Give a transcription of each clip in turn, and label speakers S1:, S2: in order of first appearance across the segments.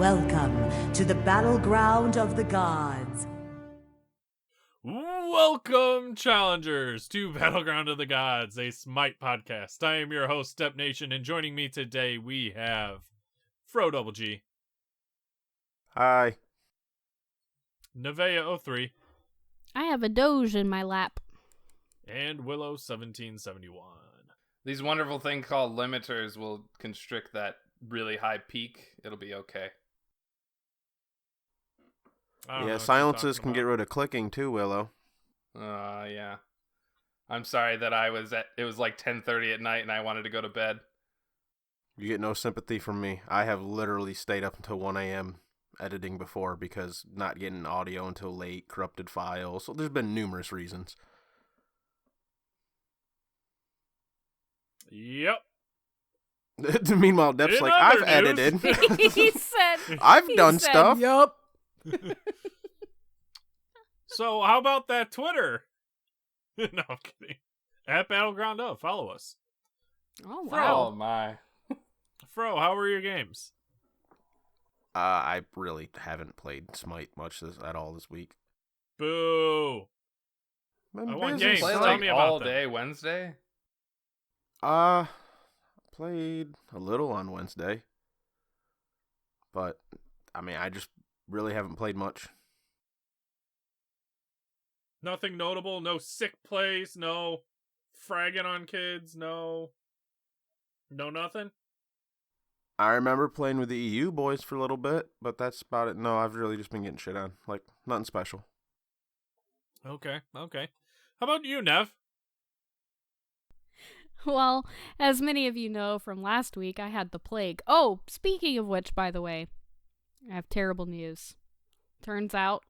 S1: Welcome to the battleground of the gods.
S2: Welcome, challengers, to Battleground of the Gods, a Smite podcast. I am your host, Step Nation, and joining me today we have Fro Double G.
S3: Hi.
S2: Neveah 03.
S4: I have a Doge in my lap.
S2: And Willow 1771.
S5: These wonderful things called limiters will constrict that really high peak. It'll be okay.
S3: Yeah, silences can get rid of clicking too, Willow.
S5: Yeah. I'm sorry that it was like 10:30 at night and I wanted to go to bed.
S3: You get no sympathy from me. I have literally stayed up until 1 a.m. editing before because not getting audio until late, corrupted files. So there's been numerous reasons.
S2: Yep.
S3: Meanwhile, Depp's like, I've edited.
S4: He said,
S3: I've done stuff.
S4: Yup.
S2: So, how about that Twitter? No, I'm kidding. At Battleground of, follow us.
S4: Oh,
S2: Fro.
S4: wow.
S5: Oh my.
S2: Fro, how were your games?
S3: I really haven't played Smite much at all this week.
S2: Boo.
S3: Been
S2: I want
S3: busy.
S2: games.
S5: Play
S2: Tell
S5: like
S2: me about
S5: all
S2: them.
S5: day Wednesday?
S3: Played a little on Wednesday. But, I mean, I just really haven't played much.
S2: Nothing notable? No sick plays? No fragging on kids? No nothing?
S3: I remember playing with the EU boys for a little bit, but that's about it. No, I've really just been getting shit on. Like, nothing special.
S2: Okay. How about you, Nev?
S4: Well, as many of you know from last week, I had the plague. Oh, speaking of which, by the way, I have terrible news. Turns out,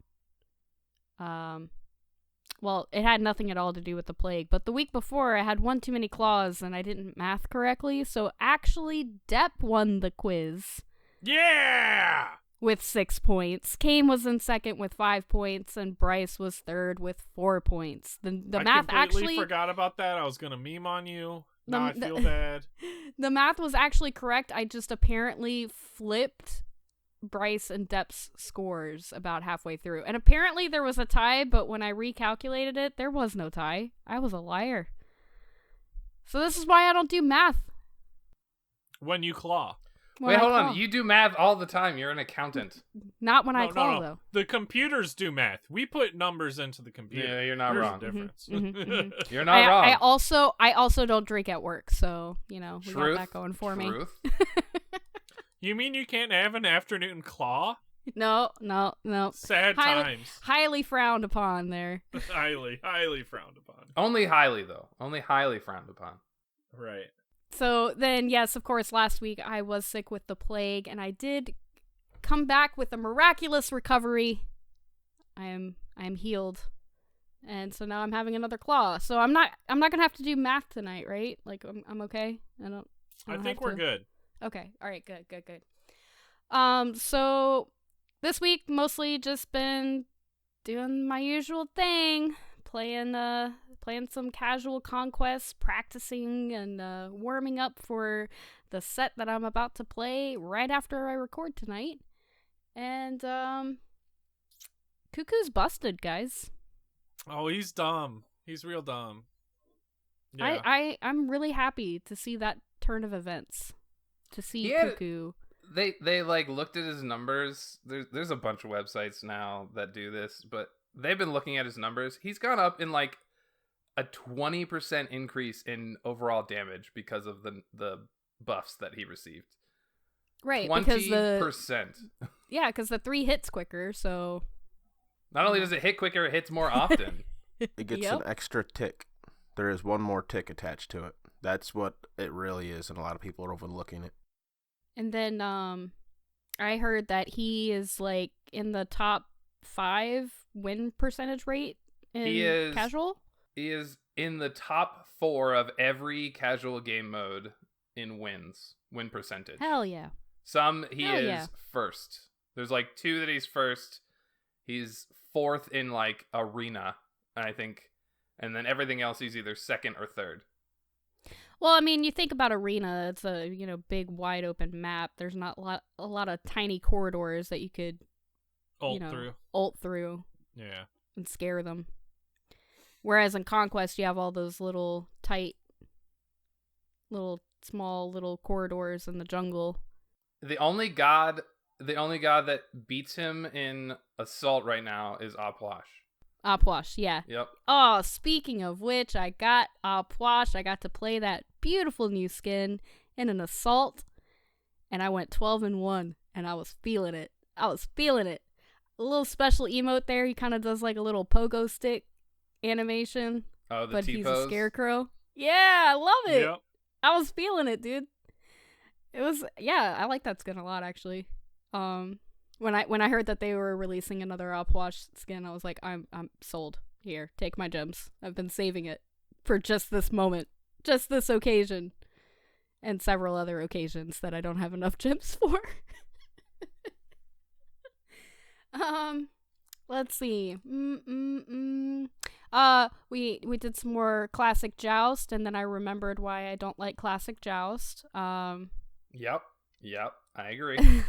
S4: well, it had nothing at all to do with the plague, but the week before I had one too many claws and I didn't math correctly, so actually Depp won the quiz.
S2: Yeah!
S4: With 6 points. Kane was in second with 5 points, and Bryce was third with 4 points. The math
S2: I completely
S4: actually
S2: forgot about that. I was gonna meme on you.
S4: The-
S2: Now I feel bad.
S4: The math was actually correct. I just apparently flipped Bryce and Depp's scores about halfway through. And apparently there was a tie, but when I recalculated it, there was no tie. I was a liar. So this is why I don't do math.
S2: When you claw.
S4: when
S5: Wait,
S4: I
S5: hold
S4: claw.
S5: on. You do math all the time. You're an accountant.
S4: Not when I
S2: No,
S4: claw,
S2: no.
S4: though.
S2: The computers do math. We put numbers into the computer.
S5: Yeah, you're not
S2: There's
S5: wrong.
S2: a difference.
S5: You're not wrong.
S4: I also don't drink at work, so, we got that going for me.
S5: Truth.
S2: You mean you can't have an afternoon claw?
S4: No.
S2: Sad times.
S4: Highly frowned upon there.
S2: highly frowned upon.
S5: Only highly, though. Only highly frowned upon.
S2: Right.
S4: So then, yes, of course, last week I was sick with the plague, and I did come back with a miraculous recovery. I am healed, and so now I'm having another claw. So I'm not gonna have to do math tonight, right? Like I'm okay.
S2: I think we're good.
S4: Okay. All right. Good. So this week mostly just been doing my usual thing, playing some casual conquest, practicing and warming up for the set that I'm about to play right after I record tonight. And Cuckoo's busted, guys.
S2: Oh, he's dumb. He's real dumb. Yeah.
S4: I'm really happy to see that turn of events. To see Cuckoo.
S5: They like looked at his numbers. There's a bunch of websites now that do this, but they've been looking at his numbers. He's gone up in like a 20% increase in overall damage because of the buffs that he received.
S4: Right,
S5: 20%.
S4: Because the 3 hits quicker, so
S5: Not only does it hit quicker, it hits more often.
S3: It gets an extra tick. There is one more tick attached to it. That's what it really is, and a lot of people are overlooking it.
S4: And then I heard that he is like in the top 5 win percentage rate in casual.
S5: He is in the top 4 of every casual game mode in win percentage.
S4: Hell yeah.
S5: He is first. There's like 2 that he's first. He's 4th in like arena, I think. And then everything else he's either 2nd or 3rd.
S4: Well, I mean, you think about Arena, it's a, big wide open map. There's not a lot of tiny corridors that you could ult through
S2: Yeah.
S4: and scare them. Whereas in Conquest, you have all those little tight, small little corridors in the jungle.
S5: The only god that beats him in Assault right now is Opwash.
S4: Opwash, yeah.
S5: Yep.
S4: Oh, speaking of which, I got Opwash. I got to play that beautiful new skin in an Assault, and I went 12-1, and I was feeling it. A little special emote there. He kind of does like a little pogo stick animation.
S5: Oh, the
S4: but
S5: T-pose?
S4: He's a scarecrow. Yeah, I love it.
S2: Yep.
S4: I was feeling it, dude. I like that skin a lot, actually. When I heard that they were releasing another Opwash skin, I was like, I'm sold. Here, take my gems. I've been saving it for just this moment, just this occasion, and several other occasions that I don't have enough gems for. Let's see. We did some more classic Joust, and then I remembered why I don't like classic Joust.
S5: Yep, I agree.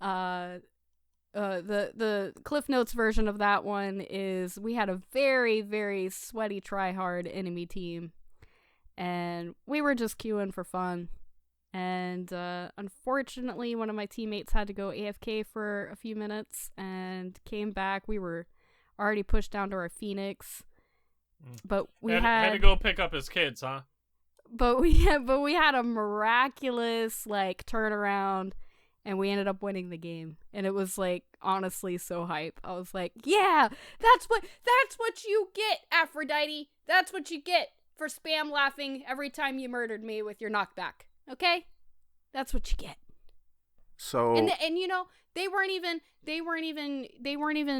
S4: The Cliff Notes version of that one is we had a very, very sweaty try-hard enemy team, and we were just queuing for fun. And unfortunately, one of my teammates had to go AFK for a few minutes and came back. We were already pushed down to our Phoenix, but we
S2: had to go pick up his kids, huh?
S4: But we had a miraculous turnaround, and we ended up winning the game. And it was honestly so hype. I was like, yeah, that's what you get, Aphrodite. That's what you get for spam laughing every time you murdered me with your knockback. Okay? That's what you get.
S3: So
S4: and they weren't even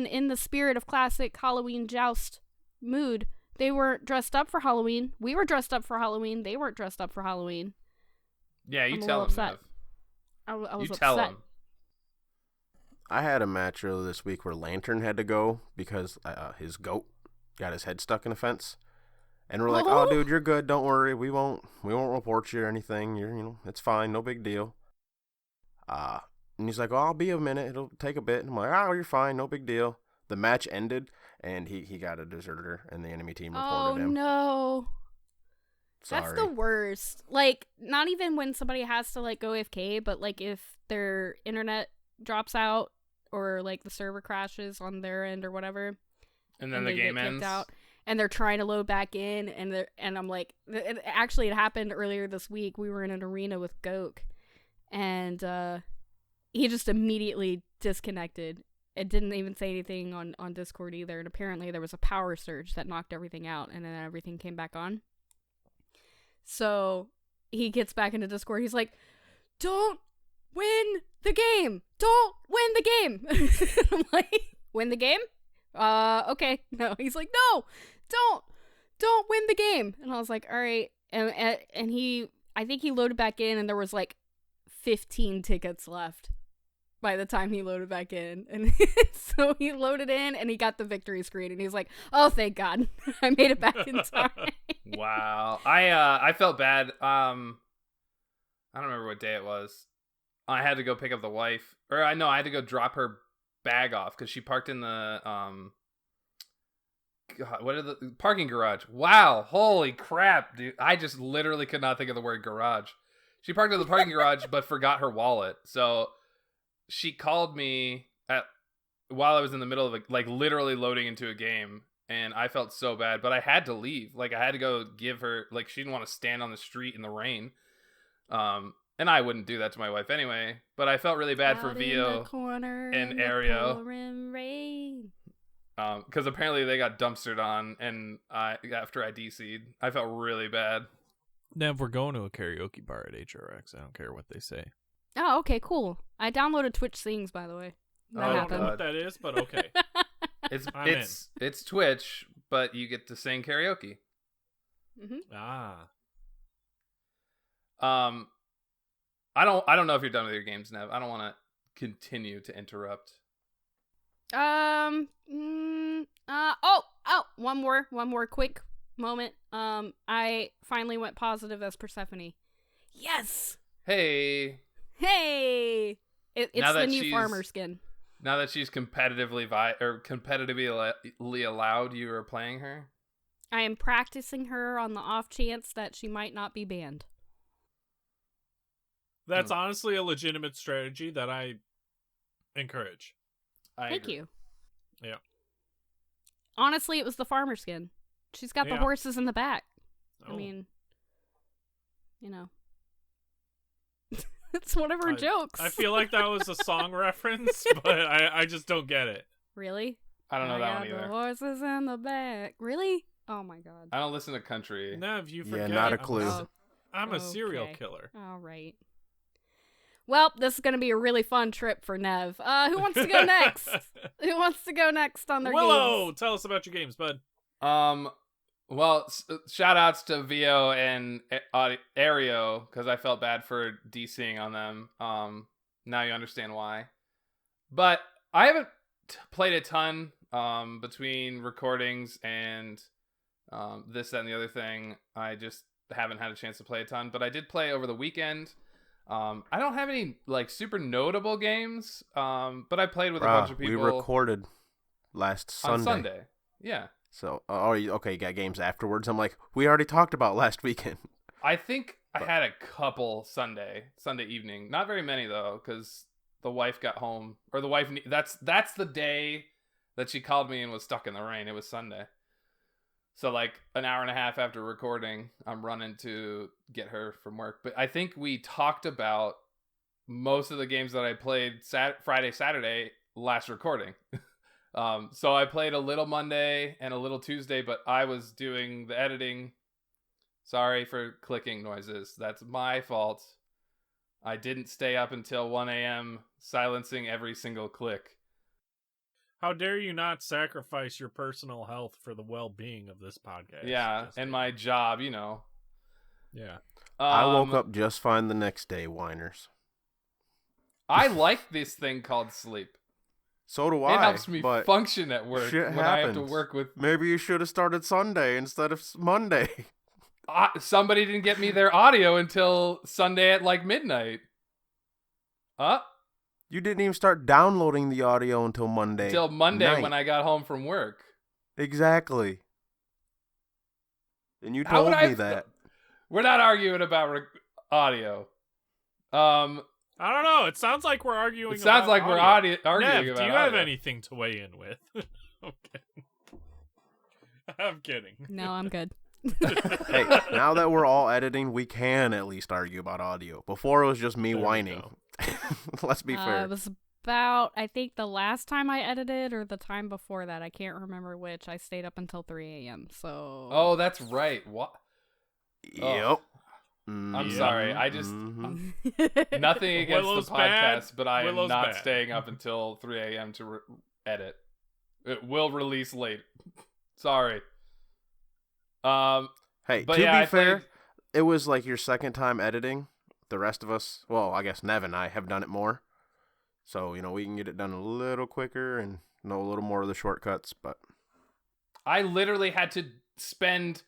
S4: in the spirit of classic Halloween Joust mood. They weren't dressed up for Halloween. We were dressed up for Halloween. They weren't dressed up for Halloween.
S5: Yeah, you
S4: I'm
S5: tell him,
S4: upset.
S5: Nev.
S4: I was
S5: you
S4: upset.
S5: tell him.
S3: I had a match earlier this week where Lantern had to go because his goat got his head stuck in a fence. And we're like, oh, dude, you're good. Don't worry. We won't report you or anything. It's fine. No big deal. And he's like, oh, I'll be a minute. It'll take a bit. And I'm like, oh, you're fine. No big deal. The match ended, and he got a deserter, and the enemy team reported him.
S4: Oh, no.
S3: Sorry.
S4: That's the worst. Not even when somebody has to, go AFK, but, if their internet drops out or, the server crashes on their end or whatever.
S5: And then the game ends.
S4: Out. And they're trying to load back in, and I'm like, it happened earlier this week. We were in an arena with Goke, and he just immediately disconnected. It didn't even say anything on Discord either, and apparently there was a power surge that knocked everything out, and then everything came back on. So he gets back into Discord. He's like, don't win the game! Don't win the game! I'm like, win the game? Okay. No. He's like, no! Don't win the game. And I was like, all right. And I think he loaded back in, and there was 15 tickets left by the time he loaded back in. And so he loaded in, and he got the victory screen, and he's like, oh, thank God. I made it back in time.
S5: Wow. I felt bad. I don't remember what day it was. I had to go pick up the wife. Or I had to go drop her bag off because she parked in the the parking garage. Wow, holy crap, dude. I just literally could not think of the word garage. She parked in the parking garage but forgot her wallet. So she called me while I was in the middle of literally loading into a game, and I felt so bad, but I had to leave. I had to go give her she didn't want to stand on the street in the rain. And I wouldn't do that to my wife anyway, but I felt really bad for Vio and Ario. Because apparently they got dumpstered on, and after I DC'd, I felt really bad.
S2: Nev, we're going to a karaoke bar at HRX. I don't care what they say.
S4: Oh, okay, cool. I downloaded Twitch Sings, by the way.
S2: I don't know what that is, but okay.
S5: It's Twitch, but you get to sing karaoke.
S4: Mm-hmm.
S5: I don't know if you're done with your games, Nev. I don't want to continue to interrupt.
S4: One more quick moment. I finally went positive as Persephone. Yes!
S5: Hey.
S4: Hey! It's
S5: Now
S4: the
S5: that
S4: new
S5: she's-
S4: farmer skin.
S5: Now that she's competitively allowed, you are playing her?
S4: I am practicing her on the off chance that she might not be banned.
S2: That's honestly a legitimate strategy that I encourage.
S5: I
S4: Thank
S5: agree.
S4: you.
S2: Yeah.
S4: Honestly, it was the farmer skin. She's got the
S2: Yeah.
S4: horses in the back. I
S2: Oh.
S4: mean, you know. It's one of her jokes.
S2: I feel like that was a song reference, but I just don't get it.
S4: Really?
S5: I don't know that
S4: got
S5: one
S4: the
S5: either.
S4: horses in the back. Really? Oh my god.
S5: I don't listen to country.
S2: Nev, you
S3: Yeah,
S2: forget.
S3: not a
S2: I'm
S3: clue.
S4: Oh,
S2: I'm a serial
S4: okay.
S2: killer.
S4: All right. Well, this is going to be a really fun trip for Nev. Who wants to go next? Who wants to go next on their
S2: Willow,
S4: games?
S2: tell us about your games, bud.
S5: Well, shout outs to Vio and Aereo, because I felt bad for DCing on them. Now you understand why. But I haven't played a ton between recordings and this, that, and the other thing. I just haven't had a chance to play a ton, but I did play over the weekend. I don't have any like super notable games, but I played with a bunch of people.
S3: We recorded last Sunday.
S5: on Sunday. Yeah.
S3: So, you got games afterwards. I'm like, we already talked about last weekend.
S5: I think I had a couple Sunday evening. Not very many though, because the wife got home, or the wife. That's the day that she called me and was stuck in the rain. It was Sunday. So like an hour and a half after recording, I'm running to get her from work. But I think we talked about most of the games that I played Friday, Saturday last recording. So I played a little Monday and a little Tuesday, but I was doing the editing. Sorry for clicking noises. That's my fault. I didn't stay up until 1 a.m. silencing every single click.
S2: How dare you not sacrifice your personal health for the well-being of this podcast?
S5: Yeah,
S2: Just
S5: and
S2: kidding.
S5: my job, you know.
S2: Yeah.
S3: I woke up just fine the next day, whiners.
S5: I like this thing called sleep.
S3: So do I.
S5: It helps me
S3: but
S5: function at work
S3: shit
S5: when I have to
S3: happens.
S5: work with.
S3: Maybe you should have started Sunday instead of Monday.
S5: Somebody didn't get me their audio until Sunday at like midnight.
S3: You didn't even start downloading the audio until Monday.
S5: Until Monday
S3: night.
S5: when I got home from work.
S3: Exactly. And you
S5: How
S3: told
S5: would I
S3: me that.
S5: We're not arguing about audio.
S2: I don't know. It sounds like we're arguing.
S5: It sounds
S2: about
S5: like we're
S2: audio.
S5: arguing
S2: Nev,
S5: about
S2: do you have
S5: audio.
S2: anything to weigh in with? Okay. I'm kidding.
S4: No, I'm good.
S3: Hey, now that we're all editing, we can at least argue about audio. Before it was just me
S2: There we
S3: whining. Let's be fair.
S4: It was about, I think, the last time I edited or the time before that. I can't remember which. I stayed up until 3 a.m. So.
S5: Oh, that's right. What?
S3: Yep.
S5: I'm sorry. I just
S3: Mhm.
S5: nothing against
S2: Willow's
S5: the podcast,
S2: bad.
S5: but I am
S2: Willow's
S5: not
S2: bad.
S5: staying up until 3 a.m. to edit. It will release late. Sorry.
S3: Hey,
S5: But
S3: to
S5: yeah,
S3: be
S5: I
S3: fair,
S5: played-
S3: it was like your second time editing. The rest of us, well, I guess Nev and I have done it more. So, we can get it done a little quicker and know a little more of the shortcuts, but
S5: I literally had to spend,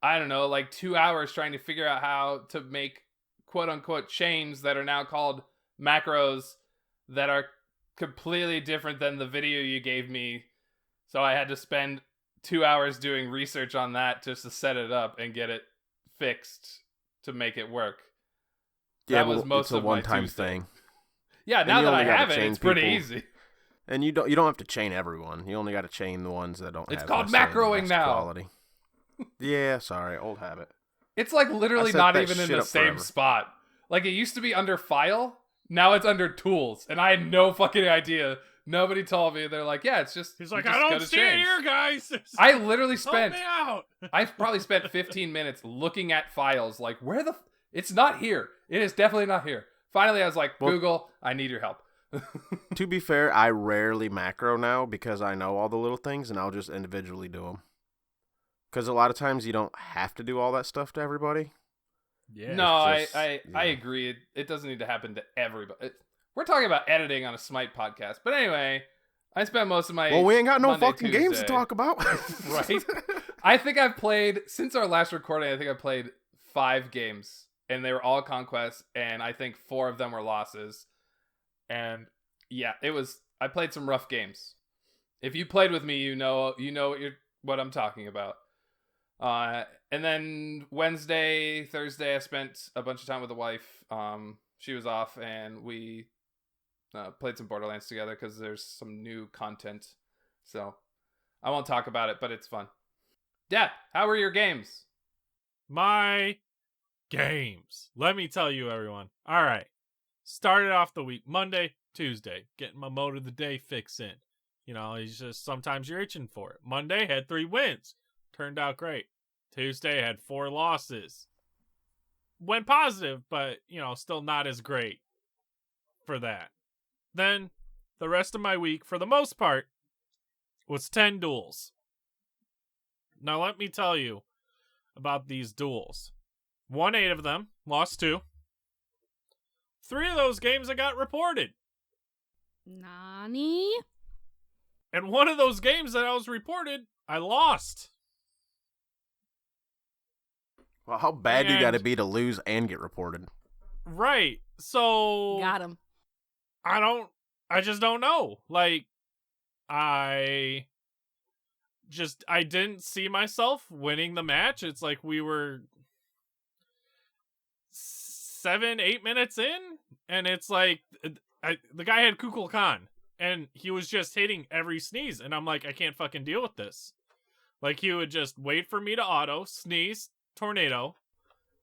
S5: I don't know, like 2 hours trying to figure out how to make quote unquote chains that are now called macros that are completely different than the video you gave me. So I had to spend 2 hours doing research on that just to set it up and get it fixed to make it work. That was most
S3: it's a
S5: of my
S3: one-time
S5: Tuesday.
S3: thing.
S5: Yeah,
S3: And
S5: now
S3: you
S5: that I
S3: only gotta
S5: have it,
S3: chain
S5: it's pretty
S3: people.
S5: easy.
S3: And you don't have to chain everyone. You only got to chain the ones that don't
S5: It's
S3: have
S5: called
S3: necessarily the
S5: macroing
S3: best
S5: now.
S3: quality. Yeah, sorry, old habit.
S5: It's like
S3: I
S5: literally
S3: set
S5: not
S3: that
S5: even in
S3: shit
S5: the
S3: up
S5: same
S3: forever.
S5: spot. Like it used to be under file, now it's under tools, and I had no fucking idea. Nobody told me. They're like, yeah, it's just.
S2: He's
S5: you
S2: like,
S5: just
S2: I
S5: go
S2: don't
S5: to
S2: see it
S5: chains."
S2: here, guys.
S5: I literally
S2: Help
S5: spent.
S2: me out.
S5: I probably spent 15 minutes looking at files. Like, where the? It's not here. It is definitely not here. Finally, I was like,
S3: Well-
S5: Google, I need your help.
S3: To be fair, I rarely macro now because I know all the little things and I'll just individually do them. Because a lot of times you don't have to do all that stuff to everybody.
S2: Yeah.
S5: No,
S3: it's just-
S5: I
S3: yeah.
S5: agree. It doesn't need to happen to everybody. We're talking about editing on a Smite podcast, but anyway, I spent most of my
S3: Well, we ain't got no
S5: Monday,
S3: fucking games to
S5: Tuesday.
S3: talk about.
S5: Right? I think I've played, since our last recording, I think I played 5 games. And they were all conquests. And I think 4 of them were losses. And yeah, I played some rough games. If you played with me, you know what I'm talking about. And then Wednesday, Thursday, I spent a bunch of time with the wife. She was off, and we played some Borderlands together because there's some new content. So I won't talk about it, but it's fun. Depp, how were your games?
S2: My games. Let me tell you, everyone. All right. Started off the week Monday, Tuesday, getting my mode of the day fix in. You know, it's just sometimes you're itching for it. Monday had 3 wins. Turned out great. Tuesday had 4 losses. Went positive, but, you know, still not as great for that. Then, the rest of my week, for the most part, was 10 duels. Now, let me tell you about these duels. Won 8 of them, lost 2. 3 of those games I got reported.
S4: Nani?
S2: And one of those games that I was reported, I lost.
S3: Well, how bad you got to be to lose and get reported?
S2: Right. So
S4: Got him.
S2: I just don't know. Like, I didn't see myself winning the match. It's like we were 7-8 minutes in, and it's like the guy had Kukul Khan, and he was just hitting every sneeze, and I'm like, I can't fucking deal with this. Like, he would just wait for me to auto, sneeze, tornado,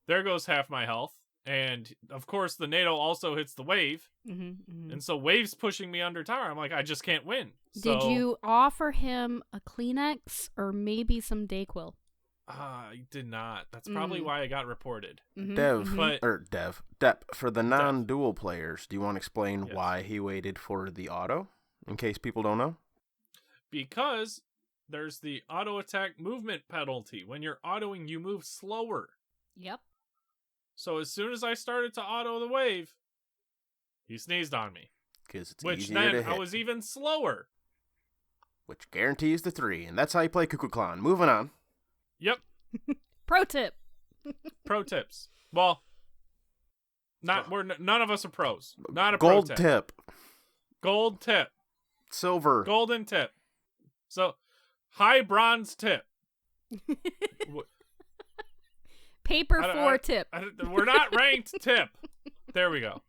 S2: there goes half my health, and of course the NATO also hits the wave, and so wave's pushing me under tower. I'm like, I just can't win.
S4: Did you offer him a Kleenex or maybe some Dayquil?
S2: I did not. That's probably why I got reported.
S3: Depp, for the non-dual players, do you want to explain
S2: Yes.
S3: why he waited for the auto, in case people don't know?
S2: Because there's the auto attack movement penalty. When you're autoing, you move slower.
S4: Yep.
S2: So as soon as I started to auto the wave, he sneezed on me.
S3: Because it's
S2: Which
S3: easier
S2: then
S3: to hit,
S2: I was even slower.
S3: which guarantees the 3, and that's how you play Kukul Klan. Moving on.
S2: Yep.
S4: Pro tip.
S2: Pro tips. Well, none of us are pros. Not a
S3: Gold
S2: pro
S3: tip.
S2: Gold tip.
S3: Silver.
S2: Golden tip. So, high bronze tip.
S4: Paper 4 tip.
S2: We're not ranked tip. There we go.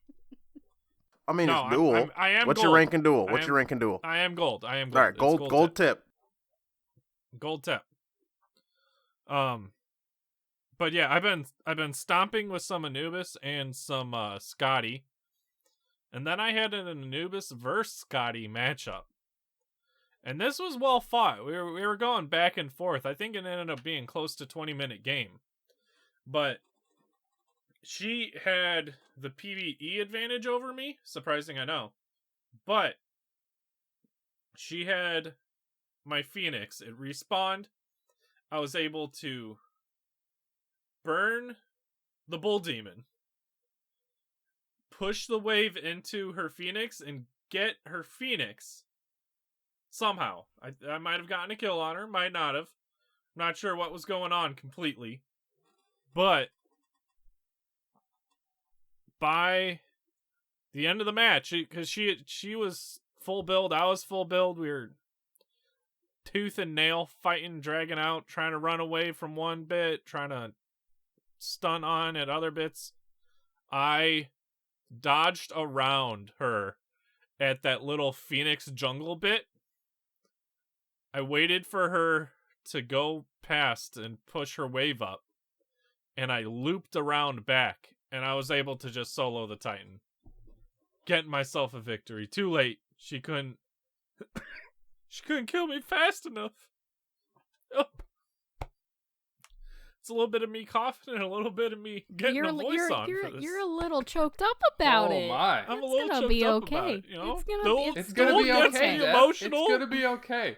S3: I mean,
S2: No,
S3: it's dual.
S2: I am
S3: What's
S2: gold.
S3: your rank in dual?
S2: I
S3: What's
S2: am-
S3: your rank in dual?
S2: I am gold. I am gold.
S3: All right,
S2: It's
S3: gold tip.
S2: Gold tip. But yeah, I've been stomping with some Anubis and some Scotty. And then I had an Anubis versus Scotty matchup. And this was well fought. We were going back and forth. I think it ended up being close to 20-minute game. But she had the PvE advantage over me, surprising I know. But she had my Phoenix. It respawned. I was able to burn the Bull Demon, push the wave into her Phoenix, and get her Phoenix somehow. I might have gotten a kill on her, might not have. I'm not sure what was going on completely. But by the end of the match, because she was full build, I was full build, we were tooth and nail fighting, dragging out, trying to run away from one bit, trying to stun on at other bits. I dodged around her at that little Phoenix jungle bit. I waited for her to go past and push her wave up, and I looped around back, and I was able to just solo the Titan, getting myself a victory. Too late. She couldn't kill me fast enough. Oh. It's a little bit of me coughing and a little bit of me getting a voice on for this.
S4: You're a little choked up about it.
S5: Oh my.
S2: I'm a
S4: It's
S2: little
S4: gonna
S2: choked
S4: be
S2: up
S4: okay.
S2: about it, you know?
S5: It's gonna be
S2: Gets
S5: okay.
S2: me
S5: Dad.
S2: emotional.
S5: It's gonna be okay.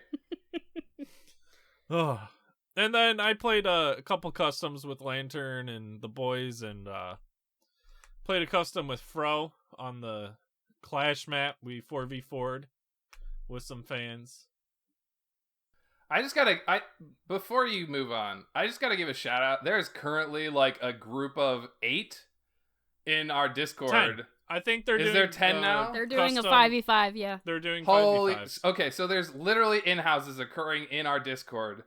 S2: Oh. And then I played a couple customs with Lantern and the boys, and played a custom with Fro on the Clash map. We 4v4'd with some fans.
S5: before you move on, I just gotta give a shout out. There's currently like a group of 8 in our Discord.
S2: 10. I think they're
S5: Is
S2: doing.
S5: there 10 now?
S4: They're doing
S2: custom-
S4: a 5v5, yeah.
S2: They're doing
S5: Holy.
S2: 5v5s.
S5: Okay, so there's literally in-houses occurring in our Discord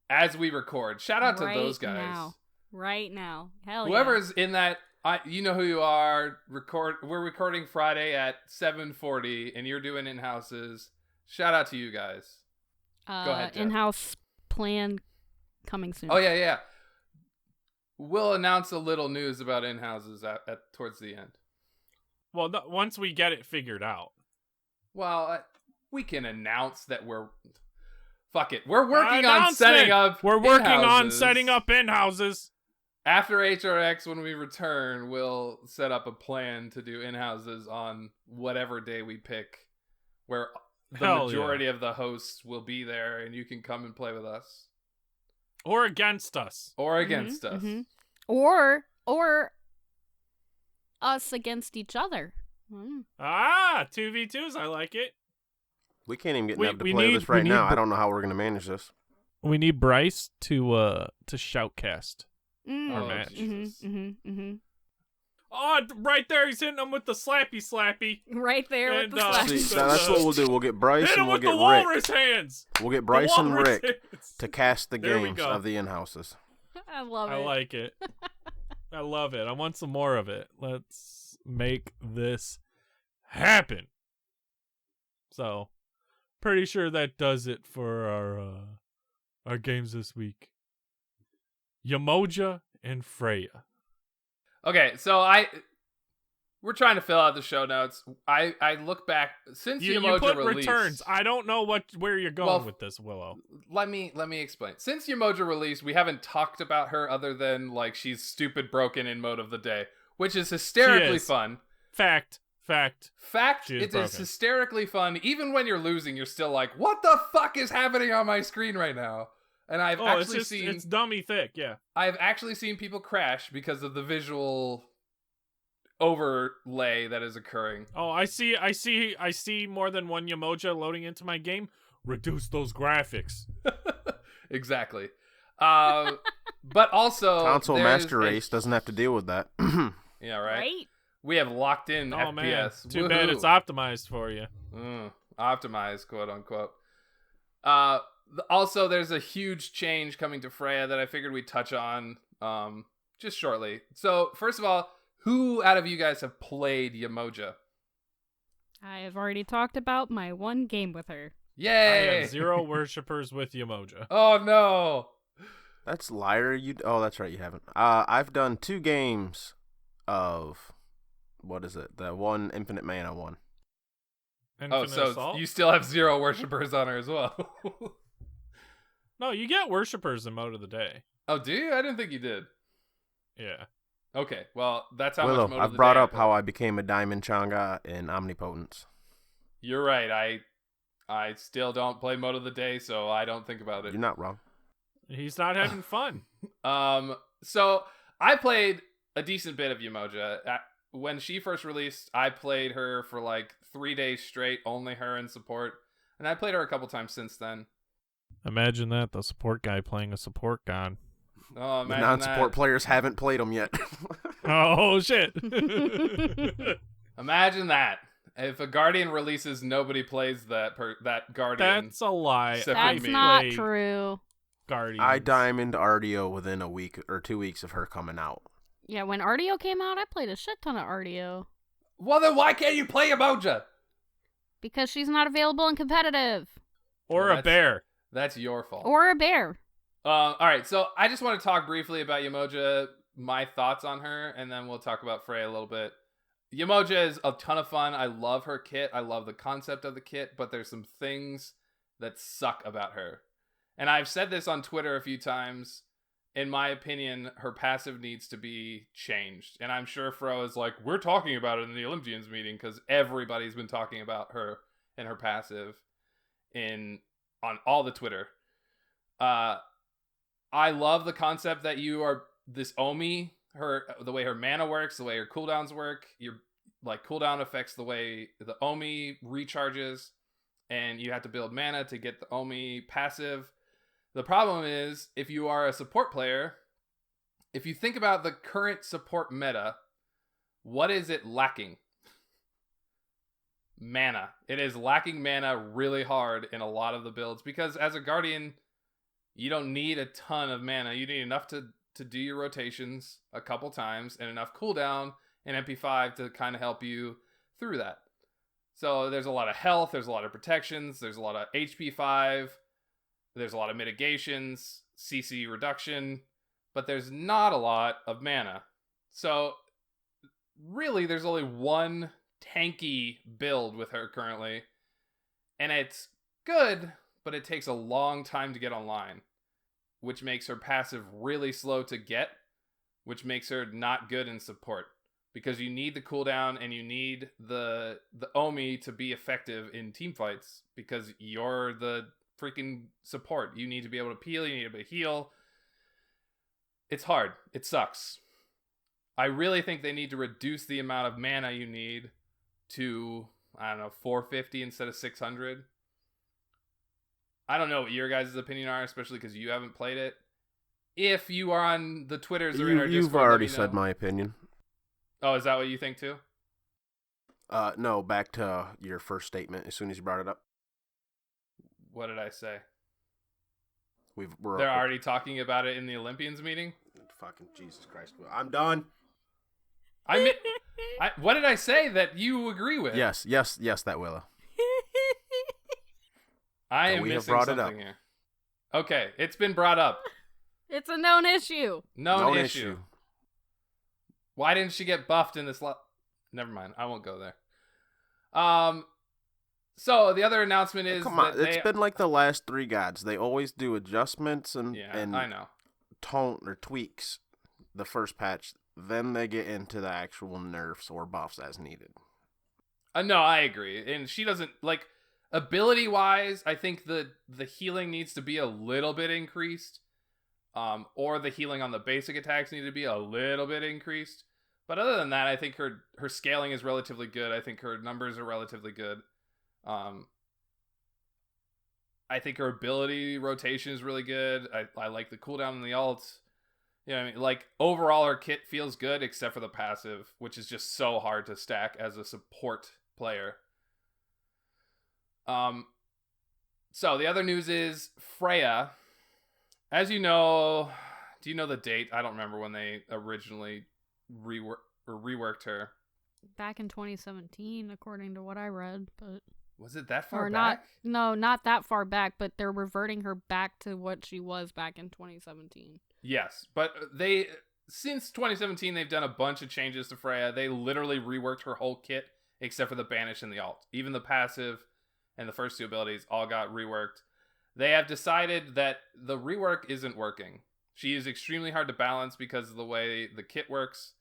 S5: as we record. Shout out to those guys.
S4: Right now. Hell
S5: Whoever's in that, you know who you are. We're recording Friday at 7:40, and you're doing in-houses. Shout out to you guys.
S4: yeah.
S5: Go ahead, Jeff.
S4: In-house plan coming soon.
S5: Oh yeah. We'll announce a little news about in-houses at towards the end.
S2: Well, once we get it figured out.
S5: Well, we can announce that we're. Fuck it. We're working on
S2: Announcement!
S5: setting up.
S2: We're working on
S5: in-houses.
S2: setting up in-houses.
S5: After HRX, when we return, we'll set up a plan to do in-houses on whatever day we pick, where the
S2: Hell
S5: majority of the hosts will be there, and you can come and play with us
S2: Or against us.
S5: or against us.
S4: Mhm. Or us against each other. Mm.
S2: 2v2s. I like it.
S3: We can't even get
S2: We-
S3: Nev to
S2: we
S3: play
S2: need-
S3: this right
S2: we
S3: now.
S2: need
S3: I don't know how we're gonna manage this.
S2: We need Bryce to shoutcast
S4: Mm.
S2: our
S5: Oh,
S2: match.
S5: Jesus.
S2: Oh, right there, he's hitting him with the slappy.
S4: Right there
S2: And,
S4: with the slash.
S3: See, that's what we'll do. We'll get Bryce
S2: Hit
S3: and
S2: him
S3: we'll
S2: with
S3: get
S2: the
S3: Rick.
S2: walrus hands.
S3: We'll get
S2: The
S3: Bryce and
S2: walrus
S3: Rick
S2: hands.
S3: to cast the
S2: There we
S3: games
S2: go.
S3: of the in-houses.
S4: I love it.
S2: I like it. I love it. I want some more of it. Let's make this happen. So, pretty sure that does it for our games this week. Yamoja and Freya.
S5: Okay, so we're trying to fill out the show notes. I look back since
S2: You
S5: Yamoja
S2: put
S5: released.
S2: returns. I don't know where you're going
S5: Well,
S2: with this, Willow.
S5: Let me explain. Since Yamoja released, we haven't talked about her other than like she's stupid broken in mode of the day, which is hysterically
S2: is.
S5: fun.
S2: Fact.
S5: Fact,
S2: She is
S5: it is
S2: broken.
S5: hysterically fun. Even when you're losing, you're still like, what the fuck is happening on my screen right now? And I've actually seen
S2: it's dummy thick, yeah.
S5: I've actually seen people crash because of the visual overlay that is occurring.
S2: Oh, I see more than one Yamoja loading into my game. Reduce those graphics.
S5: Exactly. But also
S3: Console
S5: there's
S3: Master Race doesn't have to deal with that.
S5: Yeah, right.
S4: Right?
S5: We have locked in
S2: Oh
S5: FPS.
S2: man, too bad it's optimized for you.
S5: Optimized, quote unquote. Also, there's a huge change coming to Freya that I figured we'd touch on just shortly. So, first of all, who out of you guys have played Yamoja?
S4: I have already talked about my one game with her.
S2: I
S5: Yay!
S2: have 0 worshippers with Yamoja.
S5: Oh no!
S3: That's liar. Oh, that's right. You haven't. I've done 2 games of what is it? The one Infinite Mana one.
S2: Infinite
S5: So
S2: Assault?
S5: you still have 0 worshippers on her as well.
S2: No, you get worshippers in mode of the day.
S5: Oh, do you? I didn't think you did.
S2: Yeah.
S5: Okay, well, that's how
S3: Willow,
S5: much mode of
S3: I've
S5: the
S3: brought
S5: day
S3: up how I became a Diamond Changa in Omnipotence.
S5: You're right. I still don't play mode of the day, so I don't think about it.
S3: You're not wrong.
S2: He's not having fun.
S5: So I played a decent bit of Yamoja. When she first released, I played her for like 3 days straight, only her in support, and I played her a couple times since then.
S2: Imagine that, the support guy playing a support god.
S5: Oh,
S3: The
S5: imagine
S3: non-support
S5: that.
S3: players haven't played them yet.
S2: Oh, shit.
S5: Imagine that. If a Guardian releases, nobody plays that Guardian.
S2: That's a lie.
S5: Except for
S4: That's
S5: me.
S4: not
S2: played
S4: true.
S2: Guardians.
S3: I Diamond Ardio within a week or 2 weeks of her coming out.
S4: Yeah, when Ardio came out, I played a shit ton of Ardio.
S5: Well, then why can't you play Yamoja?
S4: Because she's not available in competitive.
S2: Or
S5: Well,
S2: a bear.
S5: That's your fault.
S4: Or a bear.
S5: All right, so I just want to talk briefly about Yamoja, my thoughts on her, and then we'll talk about Freya a little bit. Yamoja is a ton of fun. I love her kit. I love the concept of the kit, but there's some things that suck about her. And I've said this on Twitter a few times. In my opinion, her passive needs to be changed. And I'm sure Fro is like, we're talking about it in the Olympians meeting because everybody's been talking about her and her passive on all the Twitter. I love the concept that you are this Omi, the way her mana works, the way her cooldowns work. Your like cooldown affects the way the Omi recharges, and you have to build mana to get the Omi passive. The problem is, if you are a support player, if you think about the current support meta, what is it lacking? Mana. It is lacking mana really hard in a lot of the builds because as a Guardian, you don't need a ton of mana. You need enough to do your rotations a couple times and enough cooldown and MP5 to kind of help you through that. So there's a lot of health, there's a lot of protections, there's a lot of HP 5, there's a lot of mitigations, CC reduction, but there's not a lot of mana. So really there's only one tanky build with her currently, and it's good, but it takes a long time to get online, which makes her passive really slow to get, which makes her not good in support. Because you need the cooldown and you need the Omi to be effective in team fights because you're the freaking support. You need to be able to peel, you need to be able to heal. It's hard. It sucks. I really think they need to reduce the amount of mana you need to, I don't know, 450 instead of 600. I don't know what your guys' opinion are, especially because you haven't played it. If you are on the Twitters or in our Discord,
S3: you've already said my opinion.
S5: Oh, is that what you think too?
S3: No, back to your first statement as soon as you brought it up.
S5: What did I say?
S3: We're
S5: They're already talking about it in the Olympians meeting?
S3: Fucking Jesus Christ. I'm done.
S5: What did I say that you agree with?
S3: Yes, that Willow.
S5: I am missing something here. Okay, it's been brought up.
S4: It's a known issue.
S5: Known issue. Why didn't she get buffed in this? Never mind. I won't go there. So the other announcement is
S3: come on. It's been like the last 3 gods. They always do adjustments and
S5: I know,
S3: tone or tweaks the first patch. Then they get into the actual nerfs or buffs as needed.
S5: No, I agree. And she doesn't like ability wise. I think the healing needs to be a little bit increased. Or the healing on the basic attacks need to be a little bit increased. But other than that, I think her scaling is relatively good. I think her numbers are relatively good. I think her ability rotation is really good. I like the cooldown and the ults. You know what I mean? Like, overall, her kit feels good, except for the passive, which is just so hard to stack as a support player. So, the other news is Freya. As you know, do you know the date? I don't remember when they originally reworked her.
S4: Back in 2017, according to what I read, but
S5: was it that far
S4: back? Not that far back, but they're reverting her back to what she was back in 2017.
S5: Yes, but since 2017, they've done a bunch of changes to Freya. They literally reworked her whole kit, except for the banish and the alt. Even the passive and the first 2 abilities all got reworked. They have decided that the rework isn't working. She is extremely hard to balance because of the way the kit works,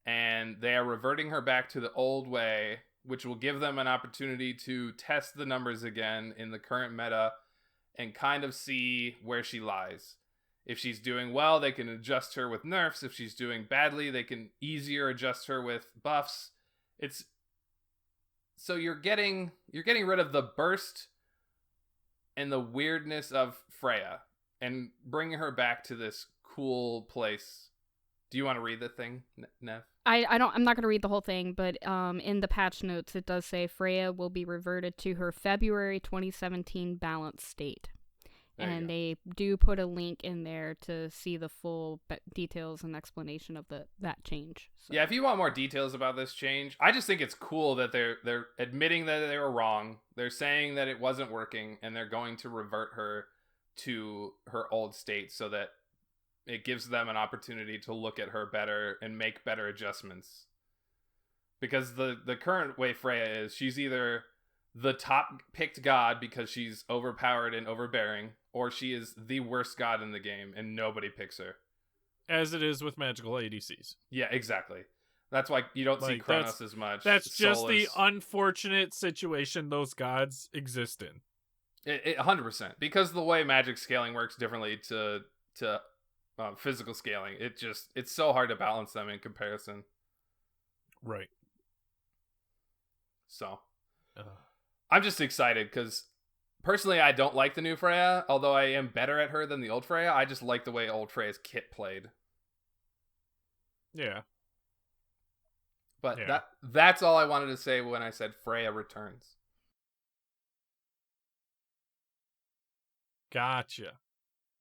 S5: and they are reverting her back to the old way, which will give them an opportunity to test the numbers again in the current meta and kind of see where she lies. If she's doing well, they can adjust her with nerfs. If she's doing badly, they can easier adjust her with buffs. So you're getting rid of the burst and the weirdness of Freya and bringing her back to this cool place. Do you want to read the thing, Nev?
S4: I'm not going to read the whole thing, but in the patch notes it does say Freya will be reverted to her February 2017 balanced state. And they do put a link in there to see the full details and explanation of that change. So.
S5: Yeah, if you want more details about this change, I just think it's cool that they're admitting that they were wrong. They're saying that it wasn't working, and they're going to revert her to her old state so that it gives them an opportunity to look at her better and make better adjustments. Because the current way Freya is, she's either the top picked god because she's overpowered and overbearing, or she is the worst god in the game and nobody picks her.
S2: As it is with magical ADCs.
S5: Yeah, exactly. That's why you don't see Kronos as much.
S2: That's just the unfortunate situation those gods exist in.
S5: 100%. Because the way magic scaling works differently to physical scaling, it's so hard to balance them in comparison.
S2: Right.
S5: So, I'm just excited because Personally, I don't like the new Freya, although I am better at her than the old Freya. I just like the way old Freya's kit played.
S2: Yeah.
S5: But
S2: Yeah.
S5: that's all I wanted to say when I said Freya returns.
S2: Gotcha.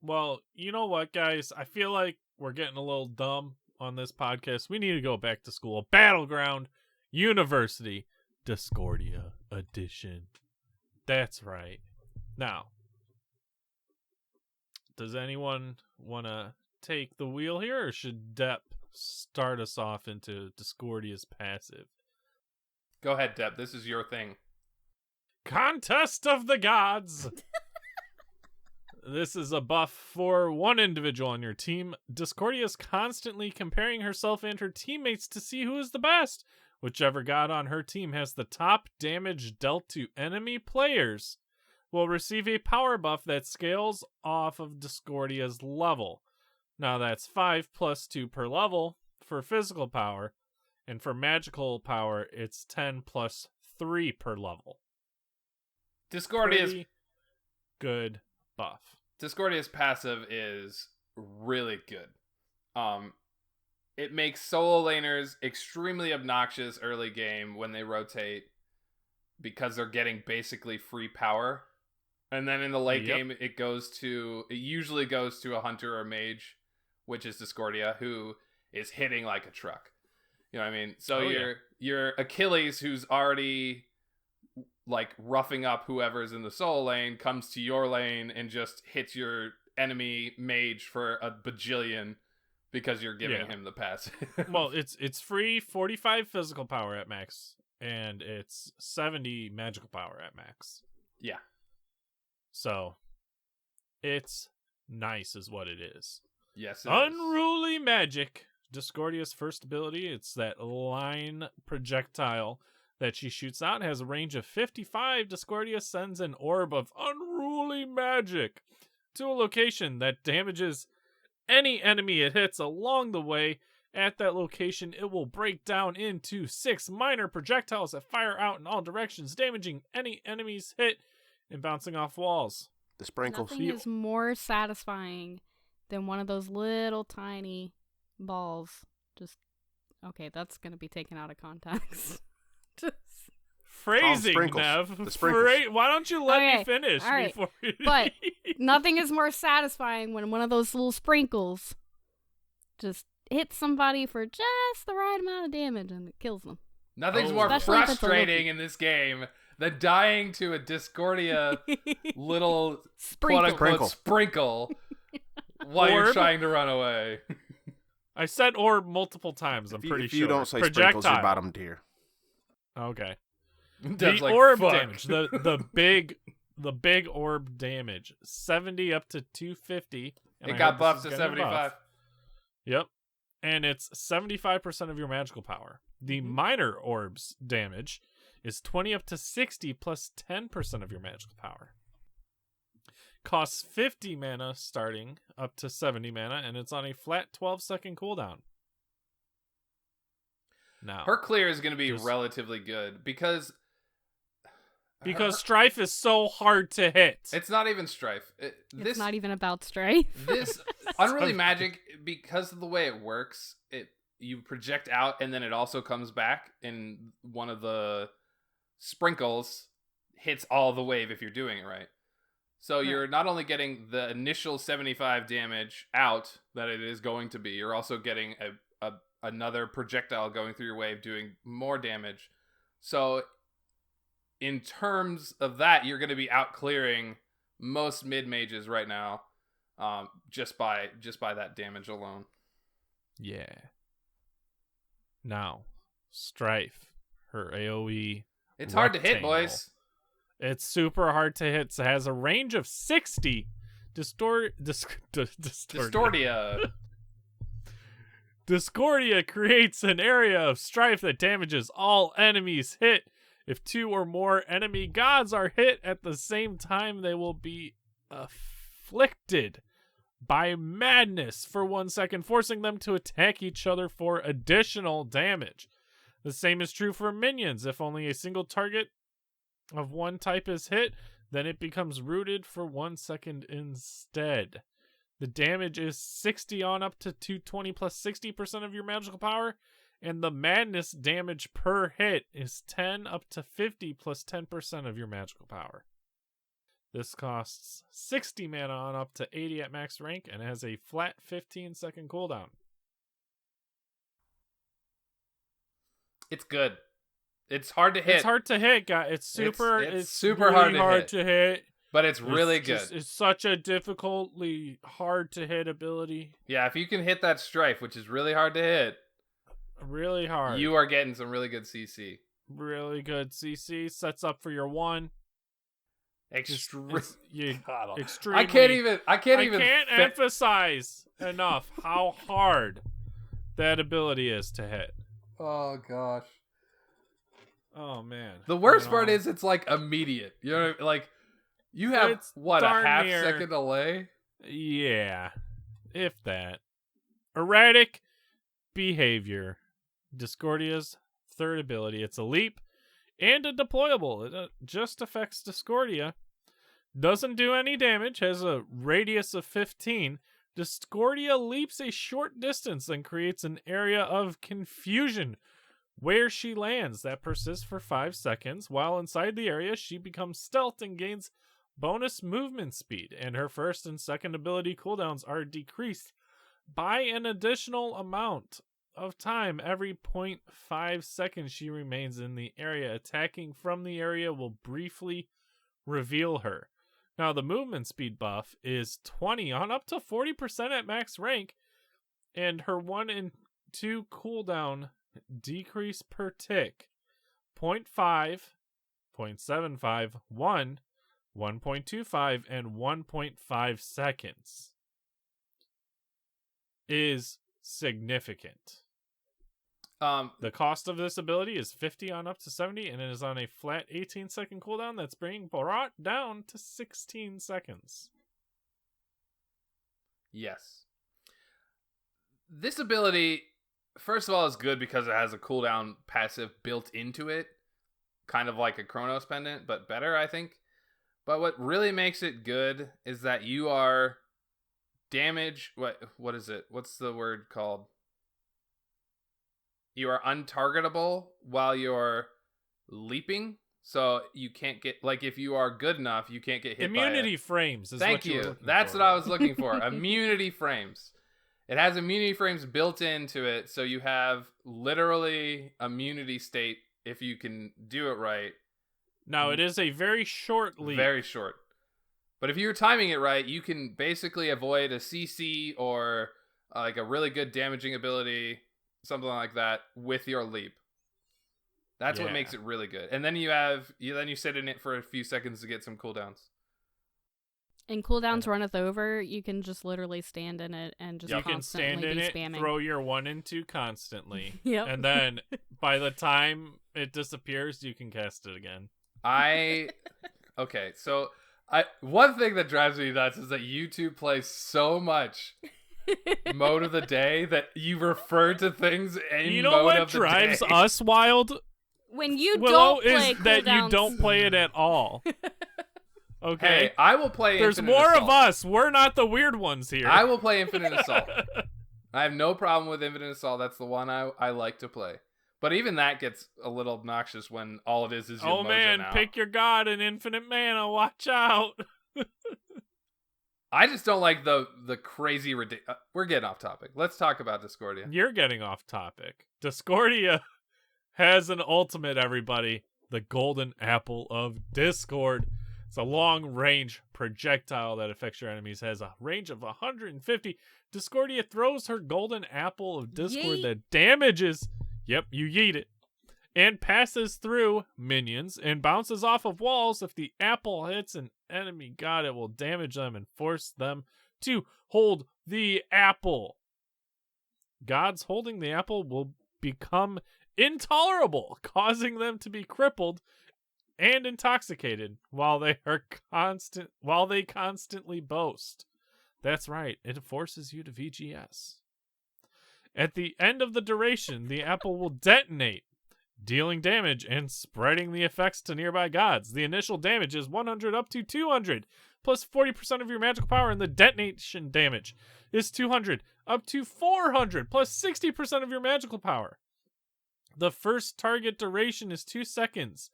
S2: Well, you know what, guys? I feel like we're getting a little dumb on this podcast. We need to go back to school. Battleground University Discordia Edition. That's right. Now, does anyone want to take the wheel here, or should Depp start us off into Discordia's passive?
S5: Go ahead, Deb. This is your thing.
S2: Contest of the Gods! This is a buff for one individual on your team. Discordia is constantly comparing herself and her teammates to see who is the best. Whichever god on her team has the top damage dealt to enemy players will receive a power buff that scales off of Discordia's level. Now that's 5 plus 2 per level for physical power, and for magical power, it's 10 plus 3 per level.
S5: Discordia's
S2: Pretty good buff.
S5: Discordia's passive is really good. It makes solo laners extremely obnoxious early game when they rotate because they're getting basically free power. And then in the late game, it usually goes to a hunter or mage, which is Discordia, who is hitting like a truck. You know what I mean? So your Achilles, who's already like roughing up whoever's in the solo lane, comes to your lane and just hits your enemy mage for a bajillion because you're giving him the pass.
S2: Well, it's free 45 physical power at max, and it's 70 magical power at max.
S5: Yeah.
S2: So, it's nice is what it is.
S5: Yes,
S2: Unruly Magic. Discordia's first ability, it's that line projectile that she shoots out. It has a range of 55. Discordia sends an orb of unruly magic to a location that damages any enemy it hits along the way. At that location, it will break down into 6 minor projectiles that fire out in all directions, damaging any enemies hit and bouncing off walls.
S3: The sprinkles.
S4: Nothing is more satisfying than one of those little tiny balls. Just, okay, that's going to be taken out of context. Just
S2: Phrasing,
S3: sprinkles.
S2: Nev.
S3: The sprinkles.
S2: Why don't you let me finish
S4: all right.
S2: before you...
S4: But nothing is more satisfying when one of those little sprinkles just hits somebody for just the right amount of damage and it kills them.
S5: Nothing's more
S4: Especially if it's a
S5: frustrating in this game than dying to a Discordia little
S4: Sprinkle.
S5: quote-unquote sprinkle while you're
S2: Orb?
S5: trying to run away.
S2: I said orb multiple times, I'm pretty
S3: if
S2: sure.
S3: you don't say sprinkles, you're bottom tier.
S2: Okay.
S5: Deb's
S2: The
S5: like,
S2: orb
S5: "Fuck."
S2: damage, the big orb damage, 70 up to 250. and
S5: It
S2: I
S5: got
S2: heard
S5: buffed
S2: this
S5: to
S2: is getting
S5: 75.
S2: buffed. Yep. And it's 75% of your magical power. The minor orbs damage is 20 up to 60 plus 10% of your magical power. Costs 50 mana starting up to 70 mana, and it's on a flat 12-second cooldown. Now,
S5: Her clear is going to be
S2: Just-
S5: relatively good because
S2: Strife is so hard to hit.
S5: it's not even Strife.
S4: It's not even about Strife.
S5: This Unruly Magic, because of the way it works, you project out and then it also comes back, and one of the sprinkles hits all the wave if you're doing it right. So you're not only getting the initial 75 damage out that it is going to be, you're also getting another projectile going through your wave doing more damage. So in terms of that, you're going to be out clearing most mid mages right now, just by that damage alone.
S2: Yeah. Now, Strife, her AoE.
S5: It's hard to hit,
S2: rectangle.
S5: boys.
S2: It's super hard to hit. So it has a range of 60. Discordia. Discordia creates an area of strife that damages all enemies hit. If 2 or more enemy gods are hit at the same time, they will be afflicted by madness for 1 second, forcing them to attack each other for additional damage. The same is true for minions. If only a single target of one type is hit, then it becomes rooted for 1 second instead. The damage is 60 on up to 220 plus 60% of your magical power, and the madness damage per hit is 10 up to 50 plus 10% of your magical power. This costs 60 mana on up to 80 at max rank and has a flat 15-second cooldown.
S5: It's good. It's hard to hit.
S2: It's hard to hit, guys. It's super
S5: really
S2: hard to hit.
S5: But it's really good.
S2: It's such a difficultly hard to hit ability.
S5: Yeah, if you can hit that strife, which is really hard to hit,
S2: really hard,
S5: you are getting some really
S2: CC.
S5: good
S2: Sets up for your 1.
S5: Extreme.
S2: Extremely.
S5: I can't
S2: emphasize enough how hard that ability is to hit.
S5: Oh gosh.
S2: Oh man.
S5: The worst part is it's like immediate. You know, like you have
S2: It's
S5: what, a
S2: darn
S5: half
S2: near.
S5: second delay?
S2: Yeah, if that. Erratic behavior. Discordia's third ability. It's a leap and a deployable. It just affects Discordia. Doesn't do any damage. Has a radius of 15. Discordia leaps a short distance and creates an area of confusion where she lands. That persists for 5 seconds. While inside the area, she becomes stealth and gains bonus movement speed. And her first and second ability cooldowns are decreased by an additional amount of time every 0.5 seconds she remains in the area. Attacking from the area will briefly reveal her. Now, the movement speed buff is 20 on up to 40% at max rank, and her 1 and 2 cooldown decrease per tick 0.5, 0.75, 1, 1.25, and 1.5 seconds is significant. The cost of this ability is 50 on up to 70, and it is on a flat 18-second cooldown that's being brought down to 16 seconds.
S5: Yes. This ability, first of all, is good because it has a cooldown passive built into it. Kind of like a Chronos Pendant, but better, I think. But what really makes it good is that you are damage... What is it? What's the word called? You are untargetable while you're leaping, so you can't get, like, if you are good enough, you can't get hit
S2: Immunity frames is
S5: Thank
S2: what you're
S5: you.
S2: looking
S5: That's
S2: for.
S5: what I was looking for. Immunity frames. It has immunity frames built into it, so you have literally immunity state if you can do it right.
S2: Now, it is a very short leap.
S5: Very short. But if you're timing it right, you can basically avoid a CC or like a really good damaging ability, something like that, with your leap. That's what makes it really good. And then you sit in it for a few seconds to get some cooldowns.
S4: And cooldowns runneth over, you can just literally stand in it and just constantly be spamming.
S2: Throw your 1 and 2 constantly.
S4: Yep.
S2: And then by the time it disappears, you can cast it again.
S5: Okay, so one thing that drives me nuts is that you two play so much mode of the day that you refer to things in
S2: you know
S5: mode
S2: what
S5: of the
S2: drives
S5: day.
S2: us wild?
S4: When you
S2: Willow
S4: don't play
S2: is that you
S4: cooldowns.
S2: don't play it at all. Okay.
S5: Hey, I will play
S2: There's
S5: Infinite
S2: more
S5: Assault.
S2: of us. We're not the weird ones here.
S5: I will play Infinite Assault. I have no problem with Infinite Assault. That's the one I like to play. But even that gets a little obnoxious when all it is your
S2: oh
S5: mojo
S2: man,
S5: now.
S2: pick your god in infinite mana. Watch out.
S5: I just don't like the crazy we're getting off topic. Let's talk about Discordia.
S2: You're getting off topic. Discordia has an ultimate, everybody. The Golden Apple of Discord. It's a long-range projectile that affects your enemies. Has a range of 150. Discordia throws her Golden Apple of Discord
S4: Yeet.
S2: that damages... Yep, you yeet it. And passes through minions and bounces off of walls. If the apple hits an enemy god, it will damage them and force them to hold the apple. Gods holding the apple will become intolerable, causing them to be crippled and intoxicated while they constantly boast. That's right, it forces you to VGS. At the end of the duration, the apple will detonate, dealing damage and spreading the effects to nearby gods. The initial damage is 100 up to 200, plus 40% of your magical power, and the detonation damage is 200 up to 400, plus 60% of your magical power. The first target duration is 2 seconds,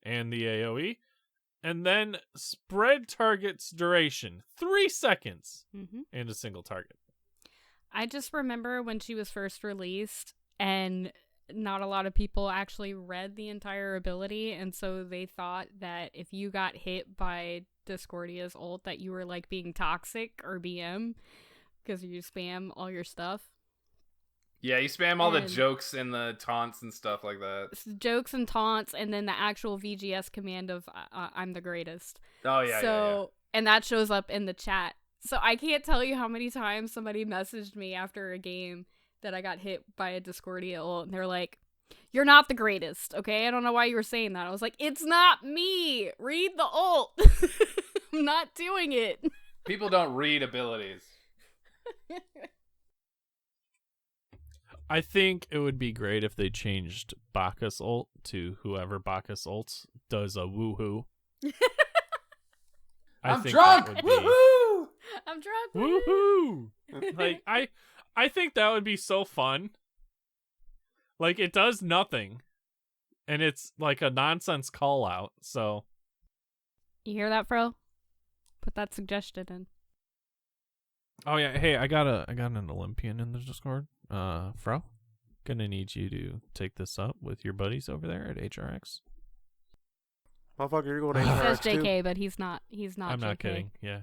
S2: and the AoE. And then spread target's duration, 3 seconds, and a single target.
S4: I just remember when she was first released, and not a lot of people actually read the entire ability, and so they thought that if you got hit by Discordia's ult that you were like being toxic or BM because you spam all your stuff.
S5: Yeah, you spam all the jokes and the taunts and stuff like that.
S4: Jokes and taunts, and then the actual VGS command of I'm the greatest.
S5: Oh, yeah, yeah.
S4: And that shows up in the chat. So I can't tell you how many times somebody messaged me after a game that I got hit by a Discordia ult, and they're like, "You're not the greatest, okay? I don't know why you were saying that." I was like, "It's not me! Read the ult!" I'm not doing it.
S5: People don't read abilities.
S2: I think it would be great if they changed Bacchus ult to whoever Bacchus ults does a woohoo.
S5: I'm drunk! Woohoo!
S4: I'm drunk!
S2: Woohoo! Like, I think that would be so fun. Like, it does nothing. And it's like a nonsense call out, so.
S4: You hear that, Fro? Put that suggestion in.
S2: Oh yeah, hey, I got an Olympian in the Discord. Fro, gonna need you to take this up with your buddies over there at HRX.
S3: Motherfucker, you're going to
S4: He
S3: HRX
S4: says
S3: too?
S4: JK, but he's not.
S2: I'm
S4: JK.
S2: not kidding. Yeah.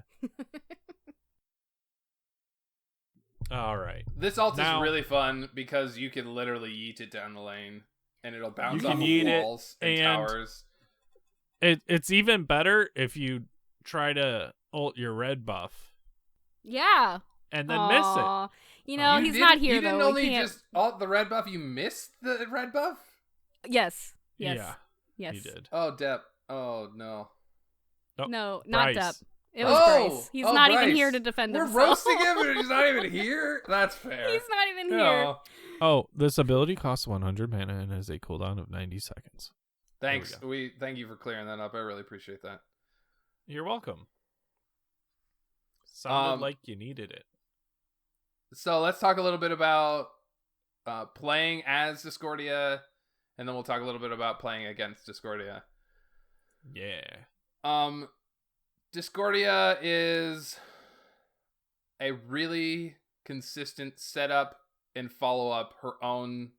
S2: All right.
S5: This ult is really fun because you can literally yeet it down the lane and it'll bounce off of walls and towers.
S2: It's even better if you try to ult your red buff.
S4: Yeah.
S2: And then miss it.
S4: You know, he's not here,
S5: you didn't
S4: though.
S5: only just ult the red buff, you missed the red buff?
S4: Yes.
S2: Yeah.
S4: Yes.
S2: You did.
S5: Oh, Depp. Oh, no.
S4: No, not
S2: Bryce.
S4: Depp. It was Bryce. He's not even here to defend himself.
S5: We're roasting him and he's not even here? That's fair.
S4: He's not even here.
S2: Oh, this ability costs 100 mana and has a cooldown of 90 seconds.
S5: Thanks. Thank you for clearing that up. I really appreciate that.
S2: You're welcome. Sounded like you needed it.
S5: So let's talk a little bit about playing as Discordia, and then we'll talk a little bit about playing against Discordia.
S2: Yeah.
S5: Discordia is a really consistent setup and follow up her own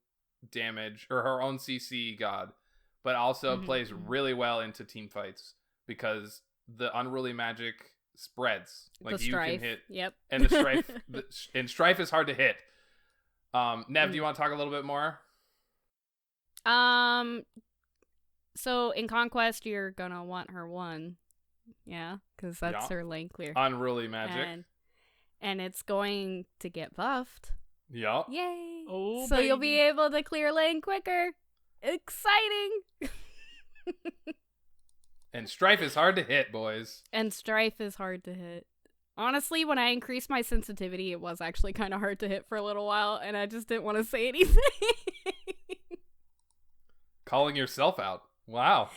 S5: damage or her own CC god, but also plays really well into team fights because the unruly magic spreads. Like
S4: the
S5: you
S4: strife.
S5: can hit,
S4: Yep.
S5: and the strife, and strife is hard to hit. Nev, do you want to talk a little bit more?
S4: So in Conquest, you're gonna want her 1. Yeah, because that's her lane clear.
S5: Unruly magic.
S4: And it's going to get buffed.
S5: Yup.
S4: Yay!
S2: Oh,
S4: so
S2: baby.
S4: you'll be able to clear lane quicker. Exciting!
S5: And strife is hard to hit, boys.
S4: And strife is hard to hit. Honestly, when I increased my sensitivity, it was actually kind of hard to hit for a little while, and I just didn't want to say anything.
S5: Calling yourself out. Wow.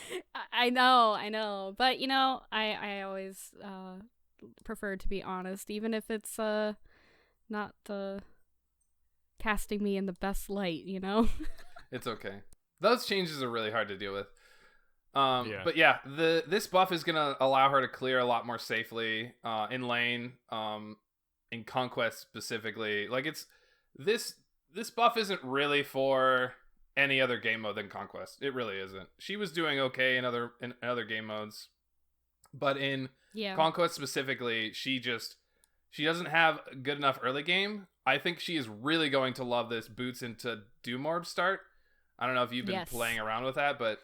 S4: I know. But, you know, I always prefer to be honest, even if it's not casting me in the best light, you know?
S5: It's okay. Those changes are really hard to deal with.
S2: Yeah.
S5: But yeah, this buff is going to allow her to clear a lot more safely in lane, in Conquest specifically. Like this buff isn't really for any other game mode than Conquest. It really isn't. She was doing okay in other game modes, but in Conquest specifically, she doesn't have good enough early game. I think she is really going to love this boots into Doom Orb start. I don't know if you've been playing around with that, but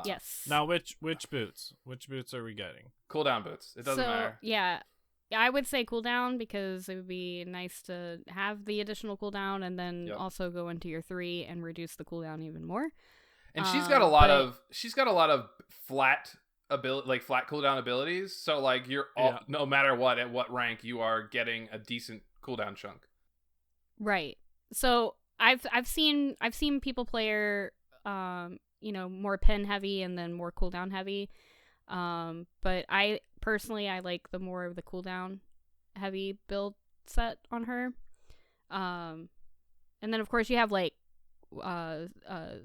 S4: yes.
S2: Now, which boots? Which boots are we getting?
S5: Cooldown boots. It doesn't matter.
S4: Yeah, I would say cooldown because it would be nice to have the additional cooldown and then also go into your 3 and reduce the cooldown even more.
S5: And she's got a lot of flat ability, like flat cooldown abilities. So like no matter what, at what rank, you are getting a decent cooldown chunk.
S4: Right. So I've seen people play her more pen heavy and then more cooldown heavy. But I personally, I like the more of the cooldown heavy build set on her. And then of course you have like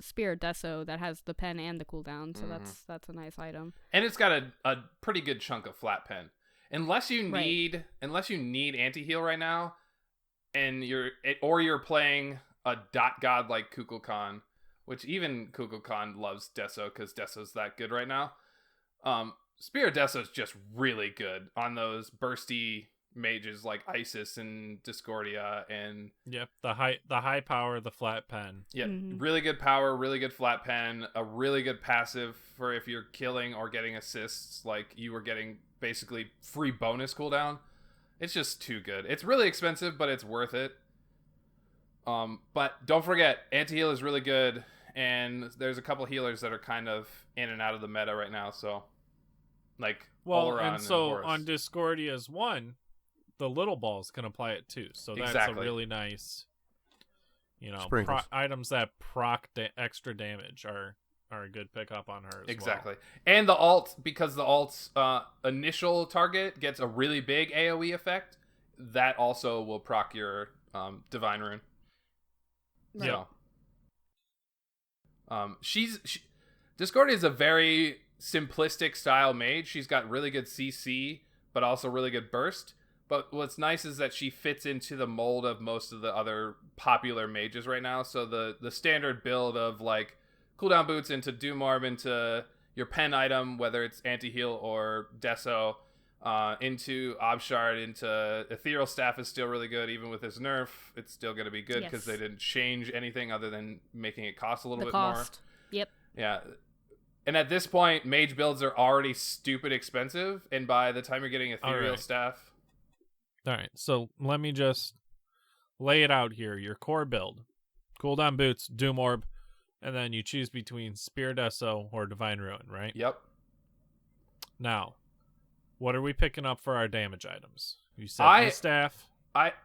S4: Spear Deso that has the pen and the cooldown, so that's a nice item.
S5: And it's got a pretty good chunk of flat pen. Unless you need anti-heal right now, and you're playing a dot god like Kukulkan, which even Kukulkan loves Deso because Deso's that good right now. Spear Deso is just really good on those bursty mages like Isis and Discordia and
S2: the high power, the flat pen.
S5: Really good power, really good flat pen, a really good passive for if you're killing or getting assists, like you were getting basically free bonus cooldown. It's just too good. It's really expensive, but it's worth it. But don't forget, anti-heal is really good, and there's a couple healers that are kind of in and out of the meta right now, so like Oleron
S2: and so
S5: Horus.
S2: on Discordia's one, the little balls can apply it too, so that's a really nice, items that proc extra damage are a good pickup on her as well.
S5: And the alt, because the alt's initial target gets a really big AoE effect, that also will proc your Divine Rune.
S4: Right.
S5: So Discordia is a very simplistic style mage. She's got really good CC, but also really good burst. But what's nice is that she fits into the mold of most of the other popular mages right now. So the standard build of like cooldown boots into Doom Orb into your pen item, whether it's anti-heal or Deso, into Obshard, into Ethereal Staff is still really good. Even with his nerf, it's still going to be good because they didn't change anything other than making it cost a little bit more.
S4: Yep.
S5: Yeah. And at this point, mage builds are already stupid expensive, and by the time you're getting Ethereal Staff...
S2: All right, so let me just lay it out here. Your core build, cooldown boots, Doom Orb, and then you choose between Spear Deso or Divine Ruin, right?
S5: Yep.
S2: Now, what are we picking up for our damage items? You said E-Staff.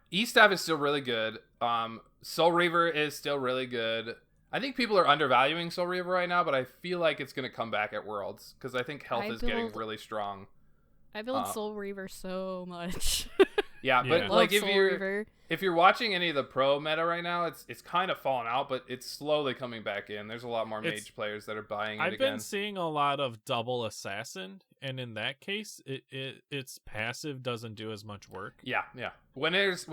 S5: E-Staff is still really good. Soul Reaver is still really good. I think people are undervaluing Soul Reaver right now, but I feel like it's going to come back at Worlds because I think health is getting really strong.
S4: I build Soul Reaver so much.
S5: Yeah, but like if you're watching any of the pro meta right now, it's kind of fallen out, but it's slowly coming back in. There's a lot more mage players that are buying it again.
S2: I've been seeing a lot of double assassin, and in that case, its passive doesn't do as much work.
S5: Yeah. When there's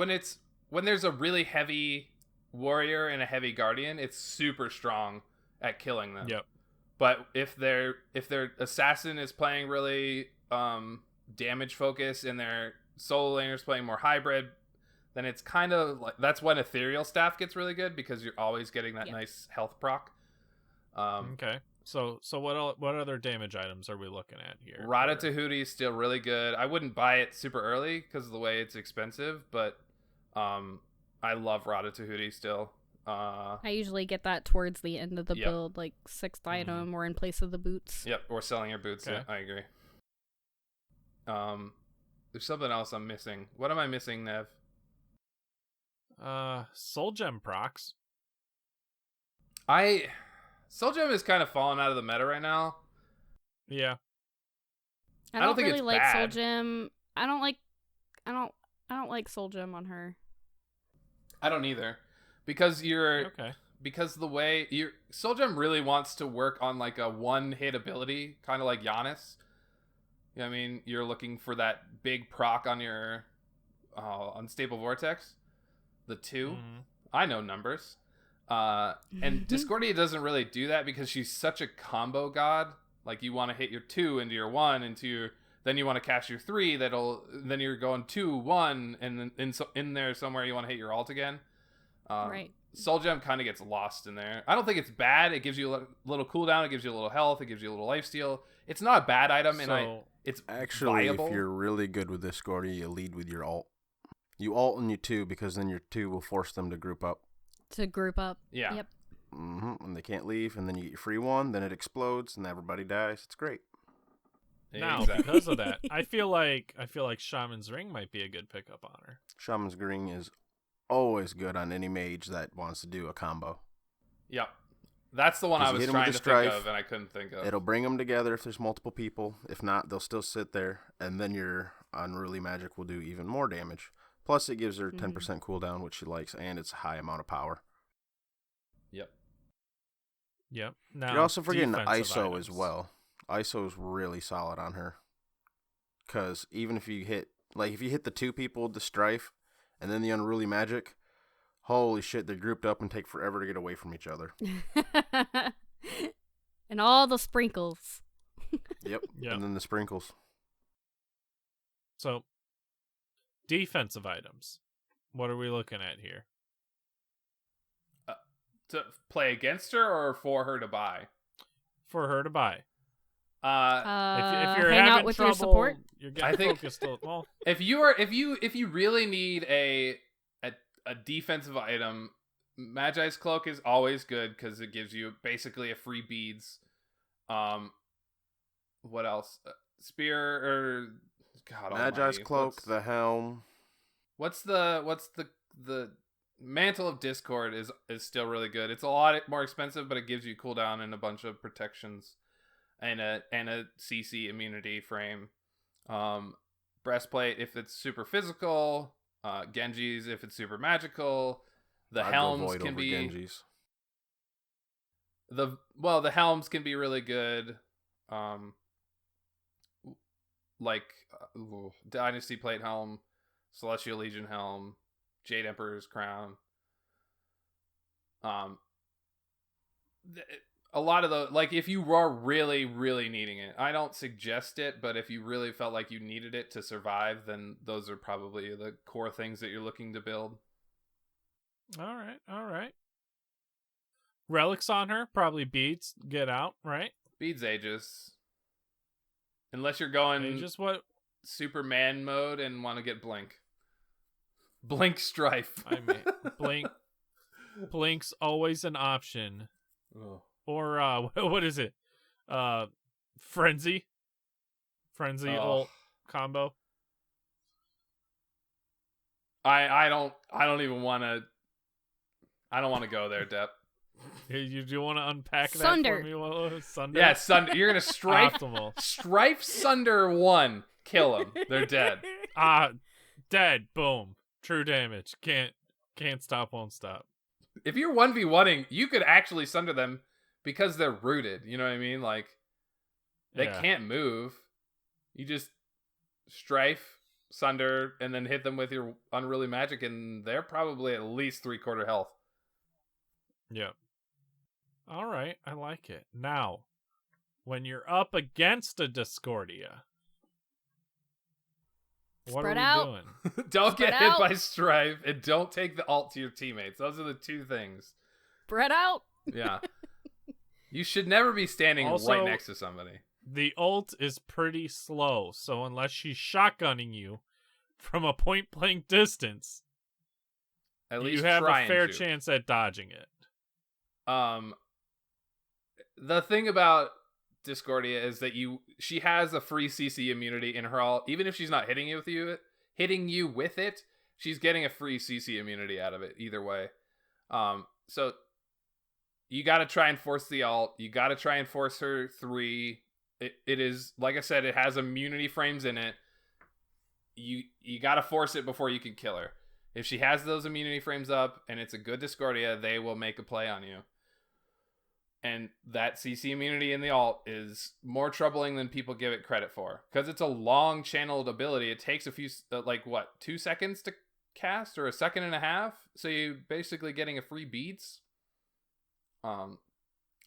S5: a really heavy warrior and a heavy guardian, it's super strong at killing them.
S2: Yep.
S5: But if their assassin is playing really damage focus and their solo laner's playing more hybrid, then it's kind of like that's when Ethereal Staff gets really good because you're always getting that nice health proc.
S2: Okay. So what other damage items are we looking at here?
S5: Rada Tahuti is still really good. I wouldn't buy it super early because of the way it's expensive, but I love Rada Tahuti still.
S4: I usually get that towards the end of the build, like 6th item or in place of the boots.
S5: Yep, or selling your boots.
S2: Okay.
S5: I agree. There's something else I'm missing. What am I missing, Nev?
S2: Soul Gem procs.
S5: Soul Gem is kind of falling out of the meta right now.
S2: Yeah.
S4: I don't
S5: think
S4: really
S5: it's
S4: like
S5: bad.
S4: Soul Gem. I don't like Soul Gem on her.
S5: I don't either. Because because the way Soul Gem really wants to work on like a one-hit ability, kind of like Giannis. You know what I mean? You're looking for that big proc on your Unstable Vortex. The 2.
S2: Mm-hmm.
S5: I know numbers. And Discordia doesn't really do that because she's such a combo god. Like you want to hit your 2 into your 1 into your... Then you want to cast your 3. Then you're going 2, 1, and then in there somewhere you want to hit your ult again.
S4: Right.
S5: Soul Gem kind of gets lost in there. I don't think it's bad. It gives you a little cooldown. It gives you a little health. It gives you a little lifesteal. It's not a bad item, it's
S3: Actually,
S5: viable.
S3: if you're really good with Discordia, you lead with your ult. You ult and you 2 because then your 2 will force them to group up.
S5: Yeah.
S4: Yep.
S3: And they can't leave, and then you get your free 1, then it explodes, and everybody dies. It's great.
S2: Now, because of that, I feel like Shaman's Ring might be a good pickup on her.
S3: Shaman's Ring is always good on any mage that wants to do a combo.
S5: Yep. That's the one I
S3: 'Cause you
S5: was
S3: hit 'em with
S5: trying
S3: the
S5: to think
S3: strife,
S5: of, and I couldn't think of.
S3: It'll bring them together if there's multiple people. If not, they'll still sit there, and then your unruly magic will do even more damage. Plus, it gives her 10% cooldown, which she likes, and it's a high amount of power.
S5: Yep.
S2: Now,
S3: You're also forgetting
S2: defensive
S3: ISO
S2: items.
S3: as well. ISO is really solid on her. Because even if you hit, if you hit the 2 people with the strife, and then the unruly magic, holy shit, they're grouped up and take forever to get away from each other.
S4: And all the sprinkles.
S3: Yep. And then the sprinkles.
S2: So, defensive items. What are we looking at here?
S5: To play against her or for her to buy?
S2: For her to buy. If you're
S4: hang
S2: having
S4: out with
S2: trouble,
S4: your support.
S2: you're getting focused. Well,
S5: if you really need a defensive item, Magi's Cloak is always good because it gives you basically a free beads. What else? Spear or God
S3: Magi's
S5: almighty.
S3: Cloak, the helm.
S5: What's the Mantle of Discord is still really good. It's a lot more expensive, but it gives you cooldown and a bunch of protections and a CC immunity frame. Breastplate if it's super physical. Genji's if it's super magical. The helms can be
S3: Genji's.
S5: the helms can be really good. Dynasty Plate helm, Celestial Legion helm, Jade Emperor's crown. A lot of the if you are really, really needing it, I don't suggest it, but if you really felt like you needed it to survive, then those are probably the core things that you're looking to build.
S2: all right. Relics on her, probably beads. Get out, right?
S5: Beads Aegis. Unless you're going
S2: Just what?
S5: Superman mode and want to get Blink. Blink Strife.
S2: I mean, Blink's always an option.
S5: Oh.
S2: Or what is it? Frenzy ult combo.
S5: I don't even want to. I don't want to go there, Depp.
S2: You do want to unpack
S4: Sunder.
S2: that for me, Willow? Sunder.
S5: Yeah, Sunder. You're gonna strife.
S2: Optimal.
S5: Strife Sunder 1. Kill them. They're dead.
S2: Dead. Boom. True damage. Can't stop. Won't stop.
S5: If you're 1v1ing, you could actually Sunder them because they're rooted. You know what I mean? They can't move. You just strife, Sunder, and then hit them with your unruly magic, and they're probably at least 3/4 health.
S2: Yeah. All right, I like it. Now, when you're up against a Discordia, what
S4: Spread
S2: are we
S4: out.
S2: doing?
S5: Don't
S4: Spread
S5: get hit
S4: out.
S5: by strife, and don't take the ult to your teammates. Those are the 2 things.
S4: Spread out.
S5: Yeah. You should never be standing
S2: Also,
S5: right next to somebody.
S2: The ult is pretty slow, so unless she's shotgunning you from a point-blank distance,
S5: At least
S2: you have
S5: try
S2: a
S5: and
S2: fair
S5: shoot.
S2: chance at dodging it.
S5: The thing about Discordia is that she has a free CC immunity in her ult. Even if she's not hitting you with it, she's getting a free CC immunity out of it either way. So you got to try and force the ult. You got to try and force her 3. It is, like I said, it has immunity frames in it. You got to force it before you can kill her. If she has those immunity frames up and it's a good Discordia, they will make a play on you. And that CC immunity in the ult is more troubling than people give it credit for. Because it's a long channeled ability. It takes a few, 2 seconds to cast? Or a second and a half? So you're basically getting a free beads. On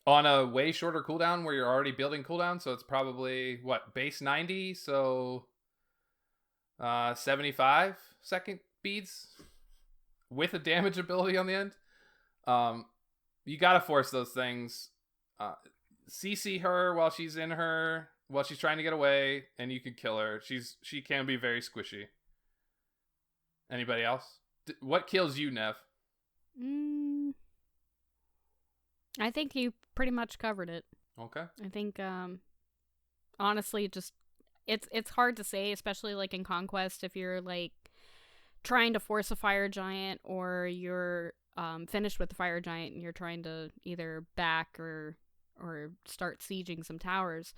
S5: a way shorter cooldown where you're already building cooldown. So it's probably, base 90? So 75 second beads? With a damage ability on the end. You gotta force those things. CC her while she's trying to get away, and you can kill her. She can be very squishy. Anybody else? What kills you, Nev?
S4: I think you pretty much covered it.
S5: Okay.
S4: I think, honestly, just it's hard to say, especially in Conquest, if you're trying to force a fire giant or you're finished with the fire giant and you're trying to either back or start sieging some towers,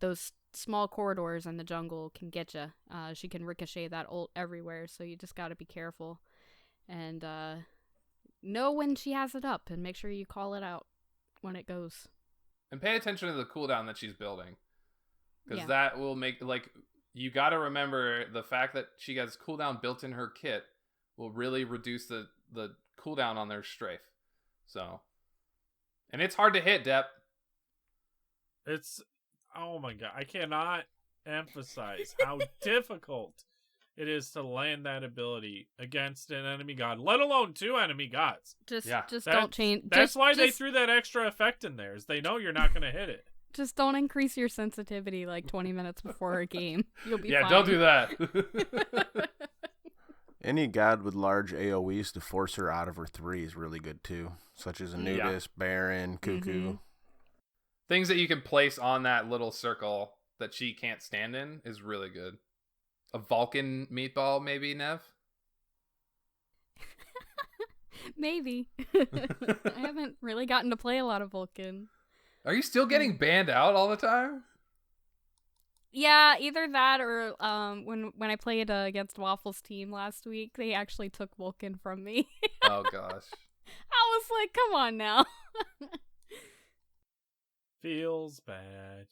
S4: those small corridors in the jungle can get you. She can ricochet that ult everywhere, so you just got to be careful and know when she has it up and make sure you call it out when it goes.
S5: And pay attention to the cooldown that she's building, because
S4: Yeah.
S5: that will make, like, you got to remember the fact that she has cooldown built in her kit will really reduce the cooldown on their strafe. So, and it's hard to hit, Depp.
S2: It's, oh my god, I cannot emphasize how difficult it is to land that ability against an enemy god, let alone two enemy gods.
S4: Just
S2: That's-
S4: don't change.
S2: That's
S4: just,
S2: why they
S4: just-
S2: threw that extra effect in there, is they know you're not going to hit it.
S4: Just don't increase your sensitivity like 20 minutes before a game. You'll be
S5: Yeah,
S4: fine.
S5: don't do that.
S3: Any god with large AoEs to force her out of her 3 is really good too, such as Anubis, Baron, Cuckoo.
S4: Mhm.
S5: Things that you can place on that little circle that she can't stand in is really good. A Vulcan meatball, maybe, Nev?
S4: Maybe. I haven't really gotten to play a lot of Vulcan.
S5: Are you still getting banned out all the time?
S4: Yeah, either that or when I played against Waffle's team last week, they actually took Vulcan from me.
S5: Oh, gosh.
S4: I was like, come on now.
S2: Feels bad.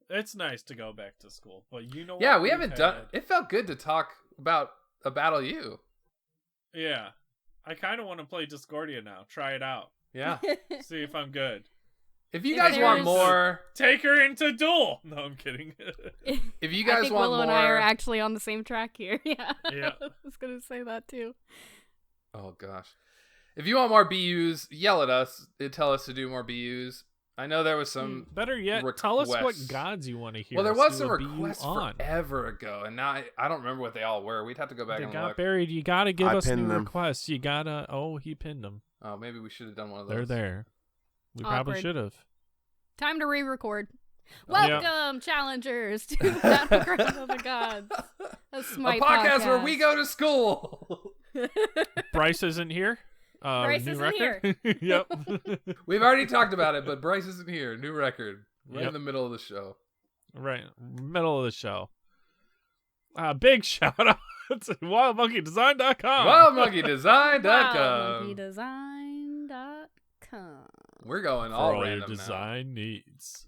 S2: It's nice to go back to school, but you know what?
S5: Yeah, we
S2: We've
S5: haven't done...
S2: had-
S5: It felt good to talk about a Battle U.
S2: Yeah. I kind of want to play Discordia now. Try it out.
S5: Yeah.
S2: See if I'm good.
S5: If you
S4: If
S5: guys want
S4: there's-
S5: more...
S2: Take her into duel. No, I'm kidding.
S5: If you
S4: I
S5: guys
S4: think
S5: want
S4: Willow
S5: more...
S4: and I are actually on the same track here. Yeah.
S2: Yeah.
S4: I was going to say that too.
S5: Oh, gosh. If you want more BUs, yell at us and tell us to do more BUs. I know there was some...
S2: Better yet, tell us what
S5: requests.
S2: gods you want to hear.
S5: Well, there
S2: us
S5: was
S2: do
S5: some
S2: a BU
S5: requests
S2: on.
S5: forever ago, and now I don't remember what they all were. We'd have to go back
S2: They
S5: and
S2: got
S5: look.
S2: buried. You gotta give
S3: I
S2: us new
S3: pinned them.
S2: requests. You gotta. Oh, he pinned them.
S5: Oh, maybe we should have done one of those.
S2: They're there. We probably
S4: Awkward.
S2: should have.
S4: Time to re-record.
S2: Yeah.
S4: Welcome, challengers, to Battleground of the Gods. A
S5: A
S4: Smite
S5: podcast where we go to school.
S2: Bryce isn't here.
S4: Bryce
S2: new
S4: isn't
S2: record? Yep.
S5: We've already talked about it, but Bryce isn't here. New record. Right
S2: Yep.
S5: in the middle of the show.
S2: Right, middle of the show. Big shout out to wildmonkeydesign.com.
S5: WildMonkeyDesign.com.
S4: WildMonkeyDesign.com.
S5: We're going
S2: For
S5: all
S2: all your
S5: random
S2: design needs.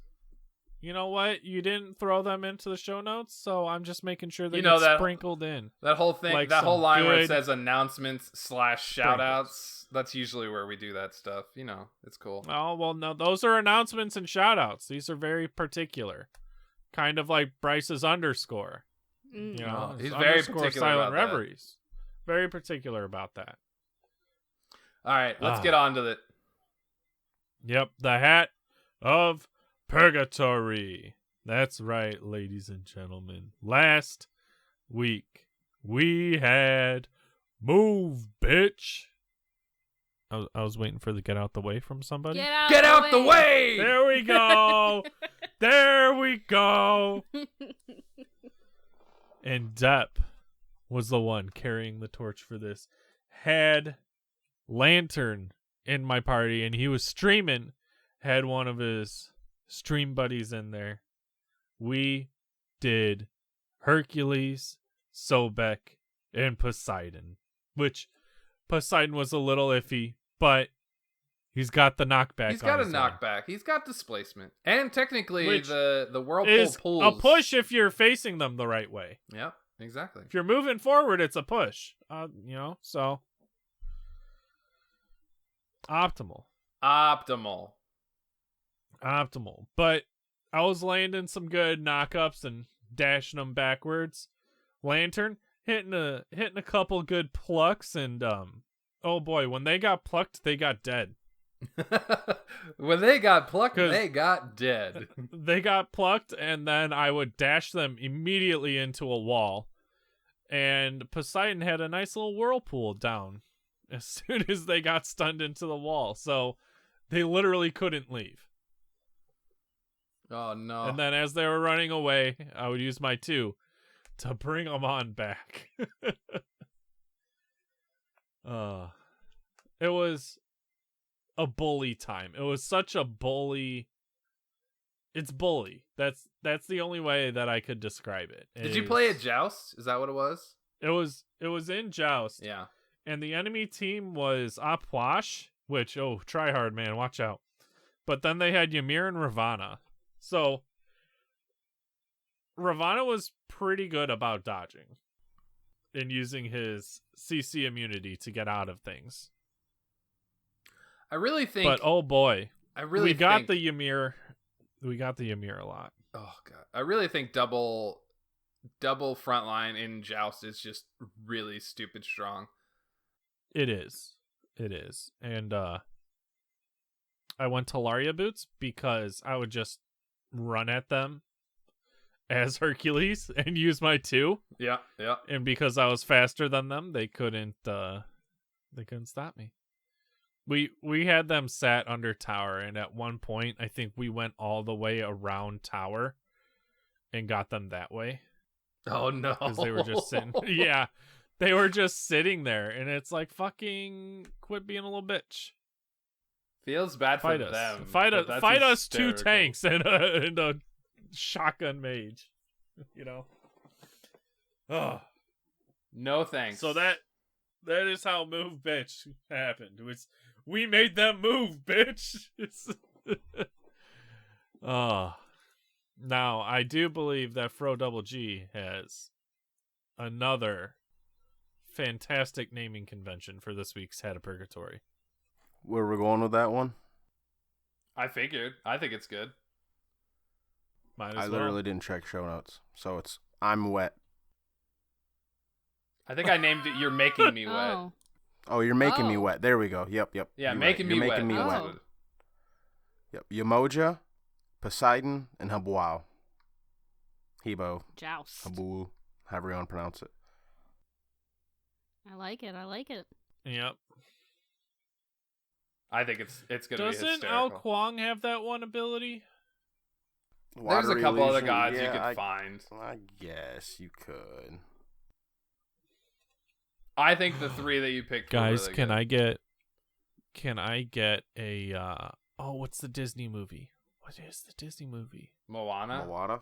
S2: You know what? You didn't throw them into the show notes, so I'm just making sure they
S5: You know
S2: get
S5: that-
S2: sprinkled in.
S5: now. That whole thing,
S2: Like
S5: that whole
S2: some
S5: line where it
S2: good
S5: says announcements / shout outs. That's usually where we do that stuff. You know, it's cool.
S2: Oh, well, no, those are announcements and shout outs. These are very particular. Kind of like Bryce's underscore.
S4: Mm.
S2: You know,
S5: Oh, he's
S2: his
S5: very
S2: underscore
S5: particular
S2: Silent
S5: about that.
S2: Reveries. Very particular about that.
S5: All right, let's
S2: Ah.
S5: get on to it.
S2: Yep, the hat of purgatory. That's right, ladies and gentlemen. Last week, we had Move, bitch. I was waiting for the get out the way from somebody.
S5: Get out the way!
S2: There we go. There we go. And Depp was the one carrying the torch for this. Had Lantern in my party, and he was streaming. Had one of his stream buddies in there. We did Hercules, Sobek, and Poseidon. Which Poseidon was a little iffy, but he's got the knockback.
S5: He's got a
S2: on his end.
S5: knockback. He's got displacement. And technically,
S2: Which
S5: the whirlpool
S2: Is
S5: pulls.
S2: a push if you're facing them the right way.
S5: Yep, exactly.
S2: If you're moving forward, it's a push. So optimal. But I was landing some good knockups and dashing them backwards. Lantern hitting a couple good plucks, and oh boy, when they got plucked, they got dead.
S5: When they got plucked,
S2: 'Cause-
S5: they got dead.
S2: They got plucked, and then I would dash them immediately into a wall. And Poseidon had a nice little whirlpool down as soon as they got stunned into the wall. So they literally couldn't leave.
S5: Oh no!
S2: And then as they were running away, I would use my 2 to bring them on back. It was a bully time. It was such a bully. It's bully. That's the only way that I could describe it.
S5: Did you play a Joust? Is that what it was?
S2: It was in Joust.
S5: Yeah.
S2: And the enemy team was Apwash, which, try hard, man, watch out. But then they had Ymir and Ravana. So Ravana was pretty good about dodging and using his CC immunity to get out of things.
S5: I really think.
S2: But oh boy,
S5: we
S2: got the Ymir. We got the Ymir a lot.
S5: Oh god, I really think double frontline in Joust is just really stupid strong.
S2: It is, and I went Talaria boots because I would just run at them as Hercules and use my 2.
S5: Yeah.
S2: And because I was faster than them, they couldn't stop me. We had them sat under tower, and at one point I think we went all the way around tower and got them that way.
S5: Oh no.
S2: Because they were just sitting. Yeah. They were just sitting there, and it's like, fucking quit being a little bitch.
S5: Feels bad for
S2: Fight us.
S5: them.
S2: Fight us 2
S5: hysterical.
S2: tanks and a shotgun mage. You know? Oh.
S5: No thanks.
S2: So that is how move bitch happened. We made them move, bitch. Now I do believe that Fro Double G has another fantastic naming convention for this week's Hat of Purgatory.
S3: Where we're going with that one?
S5: I figured. I think it's good.
S2: Might as
S3: I
S2: well.
S3: literally didn't check show notes, so it's I'm wet.
S5: I think I named it You're Making Me Wet.
S3: Oh, you're making me
S4: Oh.
S3: wet. There we go. Yep.
S5: Yeah,
S3: You're
S5: making
S3: right.
S5: me
S3: You're
S5: wet.
S3: making me
S5: That's
S3: wet.
S5: what it-
S3: Yep. Yamoja, Poseidon, and Habuao. Hebo,
S4: Joust.
S3: Habu, however you want to pronounce it.
S4: I like it.
S2: Yep.
S5: I think it's gonna be
S2: Doesn't
S5: hysterical.
S2: Ao Kwang have that one ability?
S5: There's
S3: Water
S5: a couple other
S3: illusion,
S5: gods you
S3: yeah,
S5: could find.
S3: I guess you could.
S5: I think the 3 that you picked were
S2: Guys,
S5: really
S2: can
S5: good.
S2: I get a what's the Disney movie? What is the Disney movie?
S5: Moana?
S3: Moana.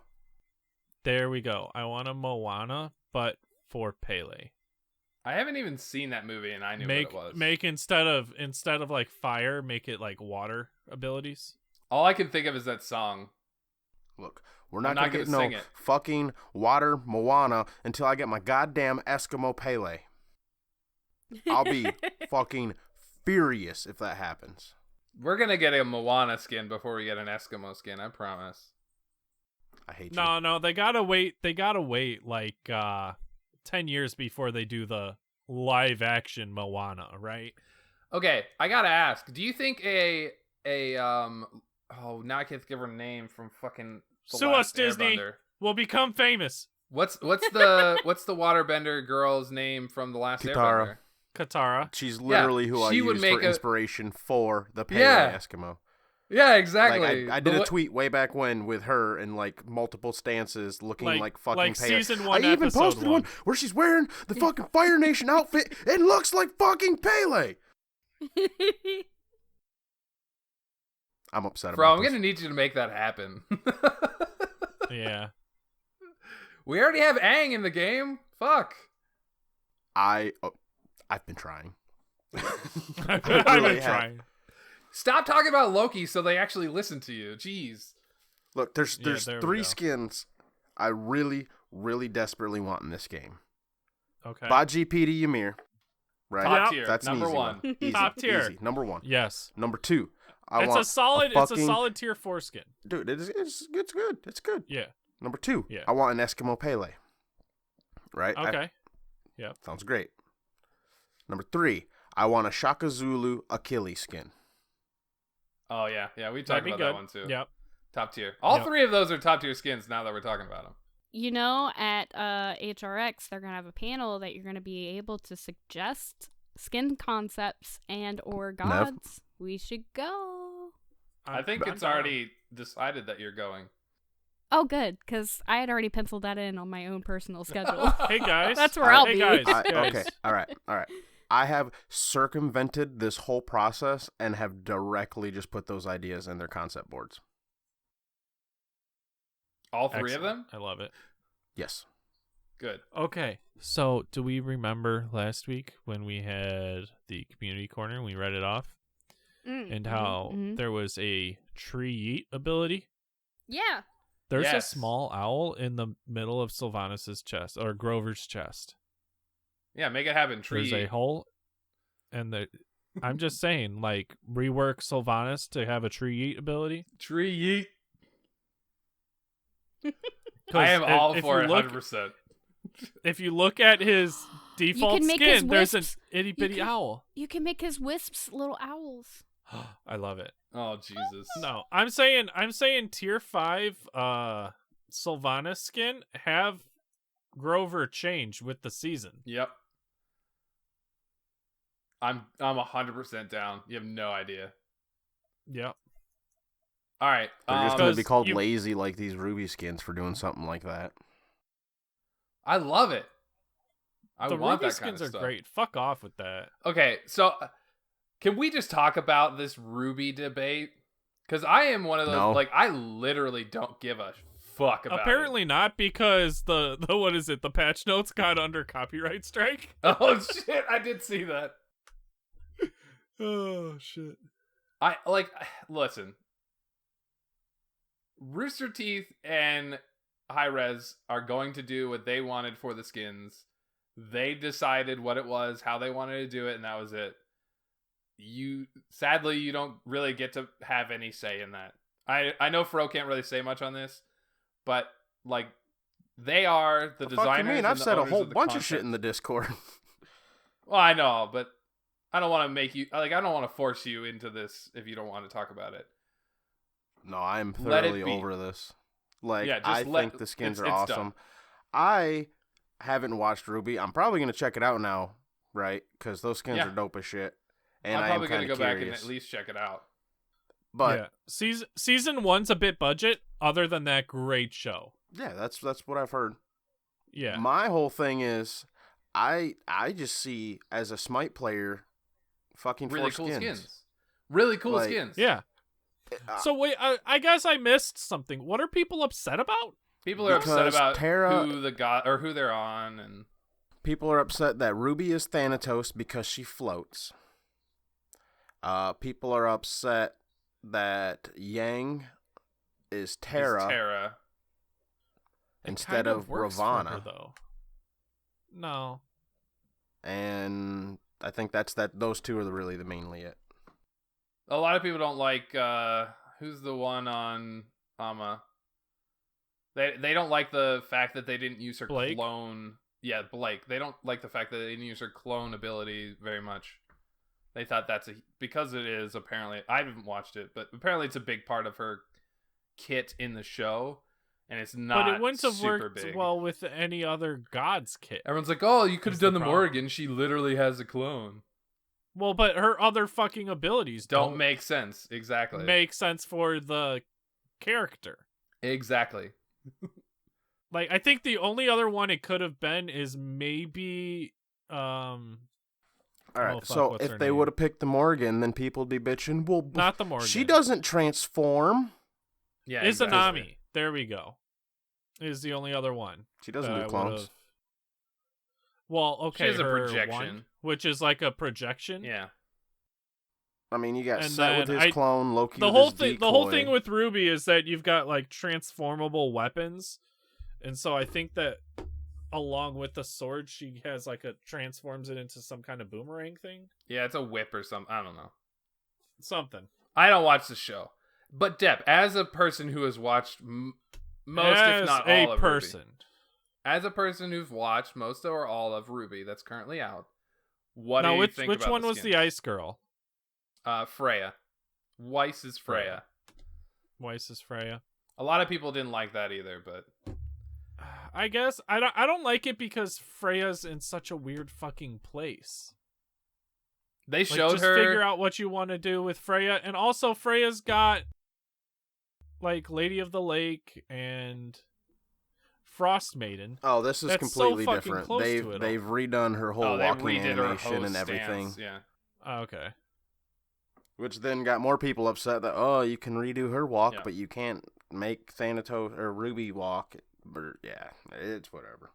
S2: There we go. I want a Moana, but for Pele.
S5: I haven't even seen that movie, and I knew
S2: Make
S5: what it was.
S2: make instead of like fire, make it like water abilities.
S5: All I can think of is that song.
S3: Look, we're not,
S5: not
S3: gonna get
S5: gonna sing
S3: no
S5: it.
S3: fucking water Moana until I get my goddamn Eskimo Pele. I'll be fucking furious if that happens.
S5: We're gonna get a Moana skin before we get an Eskimo skin. I promise.
S3: I hate you.
S2: No, they gotta wait. They gotta wait like 10 years before they do the live action Moana, right?
S5: Okay, I gotta ask. Do you think a now I can't think of her name from fucking The
S2: Sue
S5: Last
S2: us, Disney.
S5: Airbender.
S2: We'll become famous.
S5: What's the waterbender girl's name from The Last
S3: Kitara.
S5: Airbender?
S2: Katara.
S3: She's literally who I
S5: she would
S3: use
S5: make
S3: for
S5: a-
S3: inspiration for the Pele
S5: Yeah.
S3: Eskimo.
S5: Yeah, exactly.
S3: Like I did a tweet way back when with her in like multiple stances looking like fucking
S2: like
S3: Pele.
S2: season 1,
S3: I even
S2: episode
S3: posted
S2: 1.
S3: one where she's wearing the fucking Fire Nation outfit. It looks like fucking Pele. I'm upset
S5: Bro,
S3: about
S5: I'm
S3: this.
S5: gonna need you to make that happen.
S2: Yeah.
S5: We already have Aang in the game. Fuck.
S3: I've been trying.
S2: I've
S3: really
S2: been
S3: have.
S2: trying.
S5: Stop talking about Loki so they actually listen to you. Jeez.
S3: Look, there's
S2: there we
S3: 3
S2: go.
S3: skins I really, really desperately want in this game.
S2: Okay.
S3: Baji P to Ymir. Right?
S5: Top
S2: Yep.
S5: tier.
S3: That's an
S5: number
S3: easy
S5: one.
S3: Easy,
S2: Top tier.
S3: Easy. Number 1.
S2: Yes.
S3: Number 2.
S2: It's a solid tier 4 skin.
S3: Dude, it's good. It's good.
S2: Yeah.
S3: Number 2.
S2: Yeah.
S3: I want an Eskimo Pele. Right?
S2: Okay.
S3: Sounds great. Number 3. I want a Shaka Zulu Achilles skin.
S5: Oh yeah, we
S2: That'd
S5: talked
S2: be
S5: about
S2: good.
S5: that one too.
S2: Yep.
S5: Top tier. All
S2: Yep.
S5: 3 of those are top tier skins. Now that we're talking about them.
S4: You know, at HRX, they're going to have a panel that you're going to be able to suggest skin concepts and or gods. We should go.
S5: I think
S2: I'm
S5: it's
S2: down.
S5: already decided that you're going.
S4: Oh, good, because I had already penciled that in on my own personal schedule.
S2: Hey guys.
S4: That's where I'll
S2: hey
S4: be.
S2: Guys,
S3: Okay.
S2: guys.
S3: All right. I have circumvented this whole process and have directly just put those ideas in their concept boards.
S5: All three
S2: Excellent.
S5: of them?
S2: I love it.
S3: Yes.
S5: Good.
S2: Okay, so do we remember last week when we had the community corner and we read it off? And how there was a tree yeet ability?
S4: Yeah.
S2: There's a small owl in the middle of Sylvanas' chest, or Grover's chest.
S5: Yeah, make it happen. Tree.
S2: There's a hole, and I'm just saying, like, rework Sylvanas to have a tree yeet ability.
S5: Tree yeet. I am all for it, 100%.
S2: If you look at his default skin, there's an itty bitty owl.
S4: You can make his wisps little owls.
S2: I love it.
S5: Oh Jesus!
S2: No, I'm saying tier 5 Sylvanas skin, have Grover change with the season.
S5: Yep. I'm 100% down. You have no idea.
S2: Yep.
S5: All right.
S3: They're just going to be called
S2: you-
S3: lazy like these Ruby skins for doing something like that.
S5: I love it. I
S2: the
S5: want
S2: Ruby
S5: that kind
S2: skins
S5: of
S2: are
S5: stuff.
S2: great. Fuck off with that.
S5: Okay, so can we just talk about this Ruby debate? Because I am one of those,
S3: No.
S5: like, I literally don't give a fuck about
S2: Apparently not, because the what is it? The patch notes got under copyright strike.
S5: it. Oh, shit, I did see that.
S2: Oh shit.
S5: Listen. Rooster Teeth and Hi-Rez are going to do what they wanted for the skins. They decided what it was, how they wanted to do it, and that was it. Sadly, you don't really get to have any say in that. I know Fro can't really say much on this, but like they are the designers.
S3: Fuck you mean?
S5: and
S3: I've
S5: the
S3: said a
S5: owners
S3: whole
S5: of the
S3: bunch of
S5: content.
S3: shit in the Discord.
S5: Well, I know, but I don't want to make you I don't want to force you into this if you don't want to talk about it.
S3: No, I'm
S5: Let it
S3: thoroughly
S5: be.
S3: over this. Like,
S5: Yeah, just
S3: I think the skins are
S5: it's
S3: awesome.
S5: done.
S3: I haven't watched Ruby. I'm probably going to check it out now, right? Because those skins
S5: Yeah.
S3: are dope as shit. And
S5: I'm
S3: I am
S5: probably
S3: kind
S5: gonna
S3: of
S5: go
S3: curious.
S5: back and at least check it out.
S3: But
S2: yeah. Season 1's a bit budget. Other than that, great show.
S3: yeah, that's what I've heard.
S2: Yeah.
S3: My whole thing is, I just see as a Smite player, fucking
S5: Really
S3: four
S5: cool
S3: skins.
S5: skins. Really cool
S3: Like,
S5: skins.
S2: Yeah.
S3: Uh,
S2: So wait, I guess I missed something. What are people upset about?
S5: People are upset
S3: Because
S5: about
S3: Terra-
S5: who the god or who they're on, and
S3: People are upset that Ruby is Thanatos because she floats. People are upset that Yang is Terra
S5: is Terra.
S3: instead
S2: Kind
S3: of
S2: works for
S3: Ravana.
S2: her, though. No.
S3: And I think those two are really mainly it.
S5: A lot of people don't like who's the one on Ama. They don't like the fact that they didn't use her
S2: Blake?
S5: clone. Yeah, Blake. They don't like the fact that they didn't use her clone ability very much. They thought because it is apparently, I haven't watched it, but apparently it's a big part of her kit in the show, and it's not.
S2: But it wouldn't have
S5: super
S2: worked
S5: big.
S2: well with any other god's kit.
S5: Everyone's like, "Oh, you could have
S2: That's
S5: done
S2: the
S5: the
S2: problem.
S5: Morrigan. She literally has a clone."
S2: Well, but her other fucking abilities
S5: Don't make sense. Exactly.
S2: make sense for the character.
S5: Exactly.
S2: Like, I think the only other one it could have been is maybe
S3: All right,
S2: fuck,
S3: so
S2: what's her
S3: if they
S2: name?
S3: would have picked the Morgan, then people would be bitching. Well,
S2: not the Morgan.
S3: she doesn't transform.
S5: Yeah.
S2: Izanami. There we go. Is the only other one.
S3: She doesn't
S2: that
S3: do
S2: I
S3: clones.
S2: would've- Well, okay,
S5: She has a
S2: her
S5: projection.
S2: one, which is like a projection.
S5: Yeah.
S3: I mean, you got
S2: And
S3: Set with
S2: then
S3: his clone, Loki
S2: The
S3: with
S2: whole
S3: his
S2: thing. The whole
S3: decoy.
S2: thing with Ruby is that you've got like transformable weapons, and so I think that along with the sword, she has like transforms it into some kind of boomerang thing.
S5: Yeah, it's a whip or something. I don't know.
S2: Something.
S5: I don't watch the show. But Depp, as a person who has watched most,
S2: As
S5: if not
S2: a
S5: all, of
S2: person.
S5: Ruby, as a person who's watched most or all of Ruby that's currently out, what do
S2: Now,
S5: you
S2: which
S5: think
S2: which
S5: about
S2: one
S5: the
S2: was the
S5: skins?
S2: ice girl?
S5: Freya. Weiss is Freya.
S2: Weiss is Freya.
S5: A lot of people didn't like that either, but
S2: I guess I don't like it because Freya's in such a weird fucking place.
S5: they
S2: Like,
S5: showed
S2: just
S5: her.
S2: figure out what you want to do with Freya, and also Freya's got like Lady of the Lake, and Frost Maiden.
S3: Oh, this is
S2: That's
S3: completely
S2: so fucking
S3: different.
S2: close
S3: They've
S2: to it
S3: they've
S2: all.
S3: redone her whole
S5: they
S3: walking
S5: redid her
S3: animation
S5: host
S3: and everything,
S5: stance, yeah.
S2: Oh, okay.
S3: which then got more people upset that you can redo her walk,
S5: Yeah.
S3: but you can't make Thanatos or Ruby walk. But yeah, it's whatever.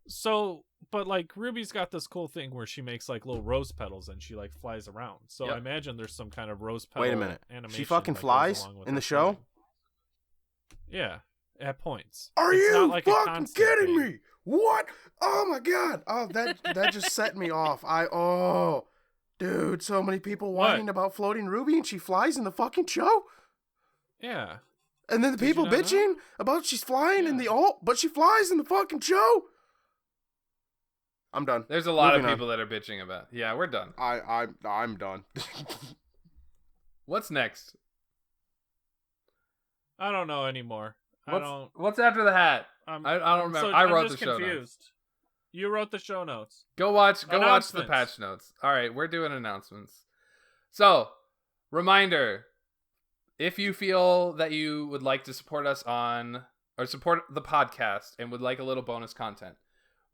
S2: So, but like Ruby's got this cool thing where she makes like little rose petals and she like flies around. So
S5: Yep.
S2: I imagine there's some kind of rose petal.
S3: Wait a minute.
S2: Animation
S3: She fucking
S2: that goes
S3: flies
S2: along with
S3: in
S2: her
S3: the show?
S2: flying. Yeah, at points.
S3: Are
S2: It's
S3: you
S2: not like a
S3: fucking
S2: constant
S3: kidding
S2: thing.
S3: me? What? Oh my god! Oh, that just set me off. Dude, so many people
S2: What?
S3: whining about floating Ruby, and she flies in the fucking show.
S2: Yeah.
S3: And then the
S2: Did you
S3: people
S2: not know?
S3: bitching about she's flying in
S2: Yeah.
S3: the alt, but she flies in the fucking show. I'm done.
S5: There's a lot
S3: Moving
S5: of
S3: on.
S5: people that are bitching about. Yeah, we're done.
S3: I'm done.
S5: What's next?
S2: I don't know anymore.
S5: What's after the hat?
S2: I'm,
S5: I don't remember.
S2: So,
S5: I
S2: I'm
S5: wrote
S2: just
S5: the show
S2: confused.
S5: notes.
S2: You wrote the show notes.
S5: Go watch the
S2: Announcements.
S5: patch notes. All right, we're doing announcements. So, reminder, if you feel that you would like to support us or support the podcast and would like a little bonus content,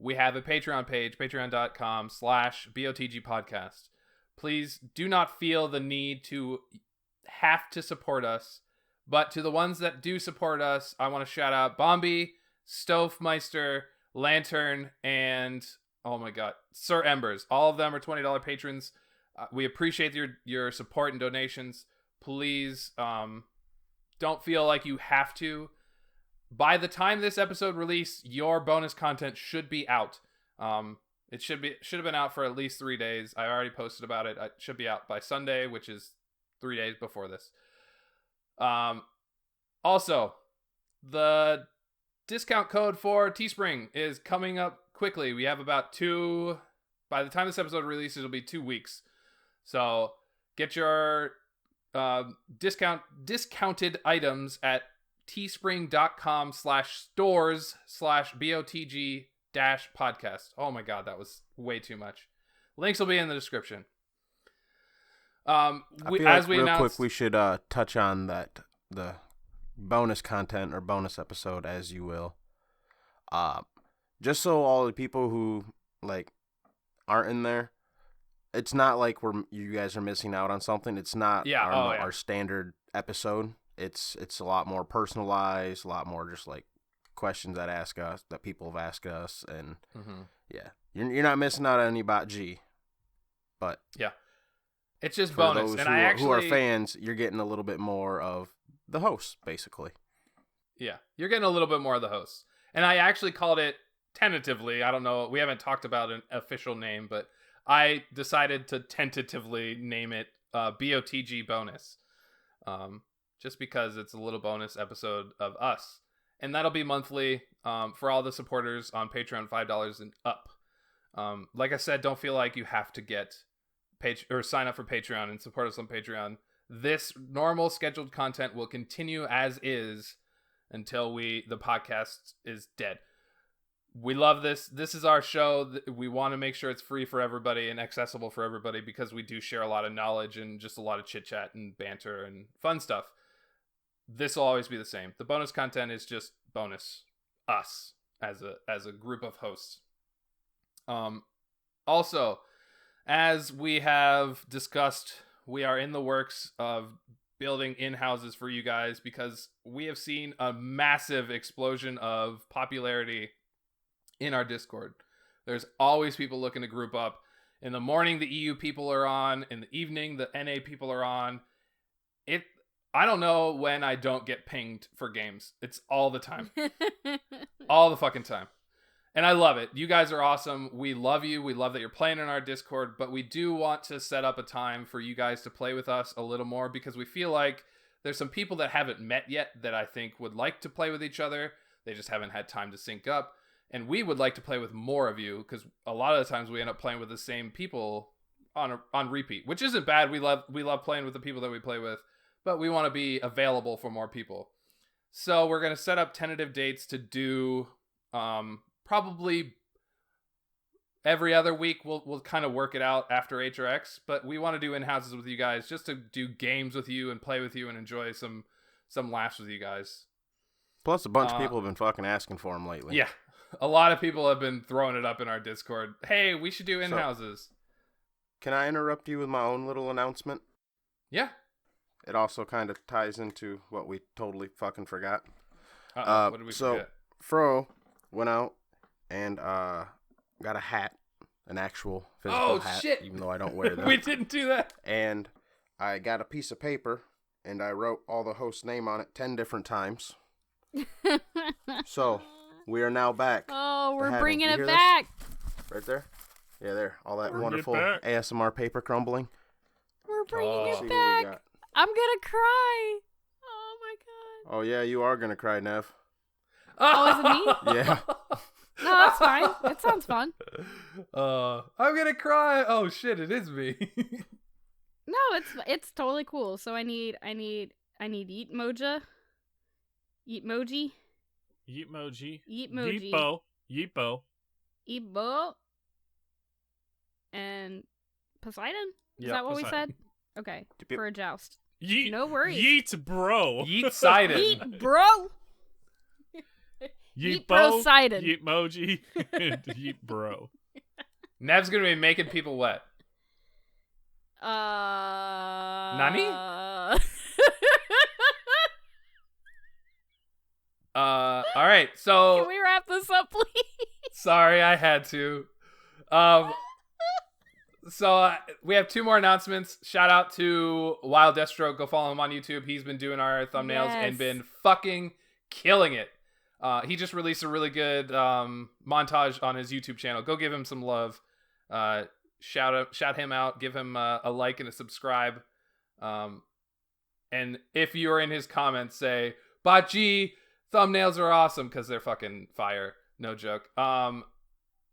S5: we have a Patreon page, patreon.com/BOTG podcast. Please do not feel the need to have to support us, but to the ones that do support us, I want to shout out Bombi, Stovemeister, Lantern, and oh my god, Sir Embers. All of them are $20 patrons. We appreciate your support and donations. Please don't feel like you have to. By the time this episode released, your bonus content should be out. It should have been out for at least 3 days. I already posted about it. It should be out by Sunday, which is 3 days before this. Also, the discount code for Teespring is coming up quickly. We have about by the time this episode releases, it'll be 2 weeks. So get your discounted items at teespring.com/stores/BOTG-podcast. Oh my god, that was way too much. Links will be in the description.
S3: Real quick, we should touch on the bonus content or bonus episode, as you will. Just so all the people who like aren't in there, it's not like you guys are missing out on something. It's not our standard episode. It's a lot more personalized, a lot more just like questions that people have asked us, and yeah, you're not missing out on any Bot G, but
S5: yeah, it's just
S3: for
S5: bonus.
S3: those
S5: And
S3: who are fans, you're getting a little bit more of the hosts, basically.
S5: Yeah, you're getting a little bit more of the hosts, and I actually called it tentatively. I don't know, we haven't talked about an official name, but I decided to tentatively name it BOTG bonus. Just because it's a little bonus episode of us. And that'll be monthly for all the supporters on Patreon, $5 and up. Like I said, don't feel like you have to sign up for Patreon and support us on Patreon. This normal scheduled content will continue as is until the podcast is dead. We love this. This is our show. We want to make sure it's free for everybody and accessible for everybody because we do share a lot of knowledge and just a lot of chit chat and banter and fun stuff. This will always be the same. The bonus content is just bonus us as a group of hosts. Also, as we have discussed, we are in the works of building in-houses for you guys because we have seen a massive explosion of popularity in our Discord. There's always people looking to group up. In the morning, the EU people are on. In the evening, the NA people are on. I don't know when I don't get pinged for games. It's all the time. All the fucking time. And I love it. You guys are awesome. We love you. We love that you're playing in our Discord, but we do want to set up a time for you guys to play with us a little more because we feel like there's some people that haven't met yet that I think would like to play with each other. They just haven't had time to sync up. And we would like to play with more of you because a lot of the times we end up playing with the same people on repeat, which isn't bad. We love playing with the people that we play with, but we want to be available for more people. So we're going to set up tentative dates to do probably every other week. We'll kind of work it out after HRX, but we want to do in-houses with you guys just to do games with you and play with you and enjoy some laughs with you guys.
S3: Plus, a bunch of people have been fucking asking for them lately.
S5: Yeah. A lot of people have been throwing it up in our Discord. Hey, we should do in-houses.
S3: Can I interrupt you with my own little announcement?
S5: Yeah.
S3: It also kind of ties into what we totally fucking forgot.
S5: What did we forget?
S3: Fro went out and got a hat, an actual physical hat,
S5: shit.
S3: even though I don't wear them.
S5: We didn't do that.
S3: And I got a piece of paper, and I wrote all the host's name on it 10 different times. So, we are now back.
S4: Oh, we're
S3: Hat.
S4: bringing
S3: You
S4: it
S3: hear
S4: back.
S3: this? Right there? Yeah, there. All that
S2: Bring it
S3: wonderful
S2: back.
S3: ASMR paper crumbling.
S4: We're bringing
S3: See
S4: it
S3: what we
S4: back.
S3: got.
S4: I'm gonna cry. Oh my god.
S3: Oh, yeah, you are going to cry, Nev.
S4: Oh, is it me?
S3: Yeah.
S4: No, that's fine. It sounds fun.
S5: I'm gonna cry. Oh shit, it is me.
S4: No, it's totally cool. So I need eat moja. Eat moji.
S2: Yeetmoji.
S4: Yeetmoji.
S2: Yeepo.
S4: Ebo. And Poseidon? Is
S2: Yeah,
S4: that what
S2: Poseidon.
S4: we said? Okay.
S3: Yep.
S4: For a joust.
S2: Yeet.
S4: No worries.
S2: Yeet, bro.
S5: Yeet sided.
S4: Eat, bro.
S2: Yeet
S4: Poseidon.
S2: Yeetmoji. And yeet, bro.
S5: Nev's gonna be making people wet.
S4: Nani?
S5: All right. So
S4: Can we wrap this up, please?
S5: sorry, I had to. So we have two more announcements. Shout out to Wild Deathstroke. Go follow him on YouTube. He's been doing our thumbnails and
S4: Yes.
S5: been fucking killing it. He just released a really good montage on his YouTube channel. Go give him some love. Shout him out. Give him a like and a subscribe. And if you're in his comments, say, "Bachi, thumbnails are awesome," because they're fucking fire. No joke.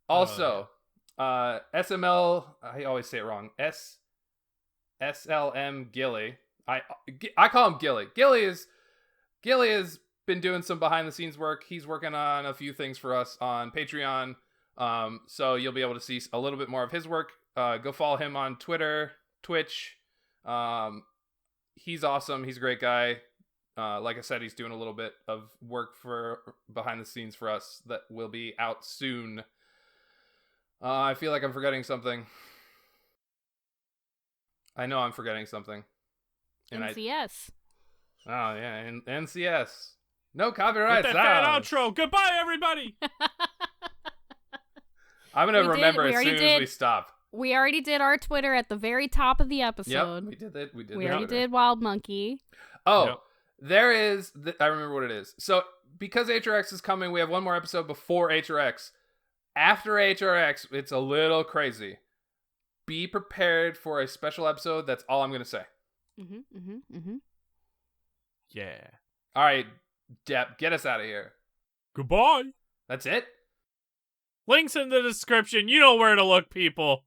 S5: Also, SML. I always say it wrong. SLM Gilly. I call him Gilly. Gilly has been doing some behind the scenes work. He's working on a few things for us on Patreon. So you'll be able to see a little bit more of his work. Go follow him on Twitter, Twitch. He's awesome. He's a great guy. Like I said, he's doing a little bit of work for behind the scenes for us that will be out soon. I feel like I'm forgetting something. I know I'm forgetting something.
S4: NCS.
S5: Oh yeah, and NCS. No
S2: With
S5: copyright
S2: that fat
S5: sounds.
S2: outro. Goodbye, everybody.
S5: I'm gonna remember as
S4: already
S5: soon as
S4: did.
S5: we stop.
S4: We already did our Twitter at the very top of the
S5: Yep,
S4: episode.
S5: we did it. We did.
S4: We
S5: the
S4: already
S5: Twitter.
S4: did Wild Monkey.
S5: Oh,
S2: Yep.
S5: there is. I remember what it is. So because HRX is coming, we have one more episode before HRX. After HRX, it's a little crazy. Be prepared for a special episode. That's all I'm gonna say.
S2: Yeah.
S5: All right, Depp, get us out of here.
S2: Goodbye.
S5: That's it.
S2: Links in the description. You know where to look, people.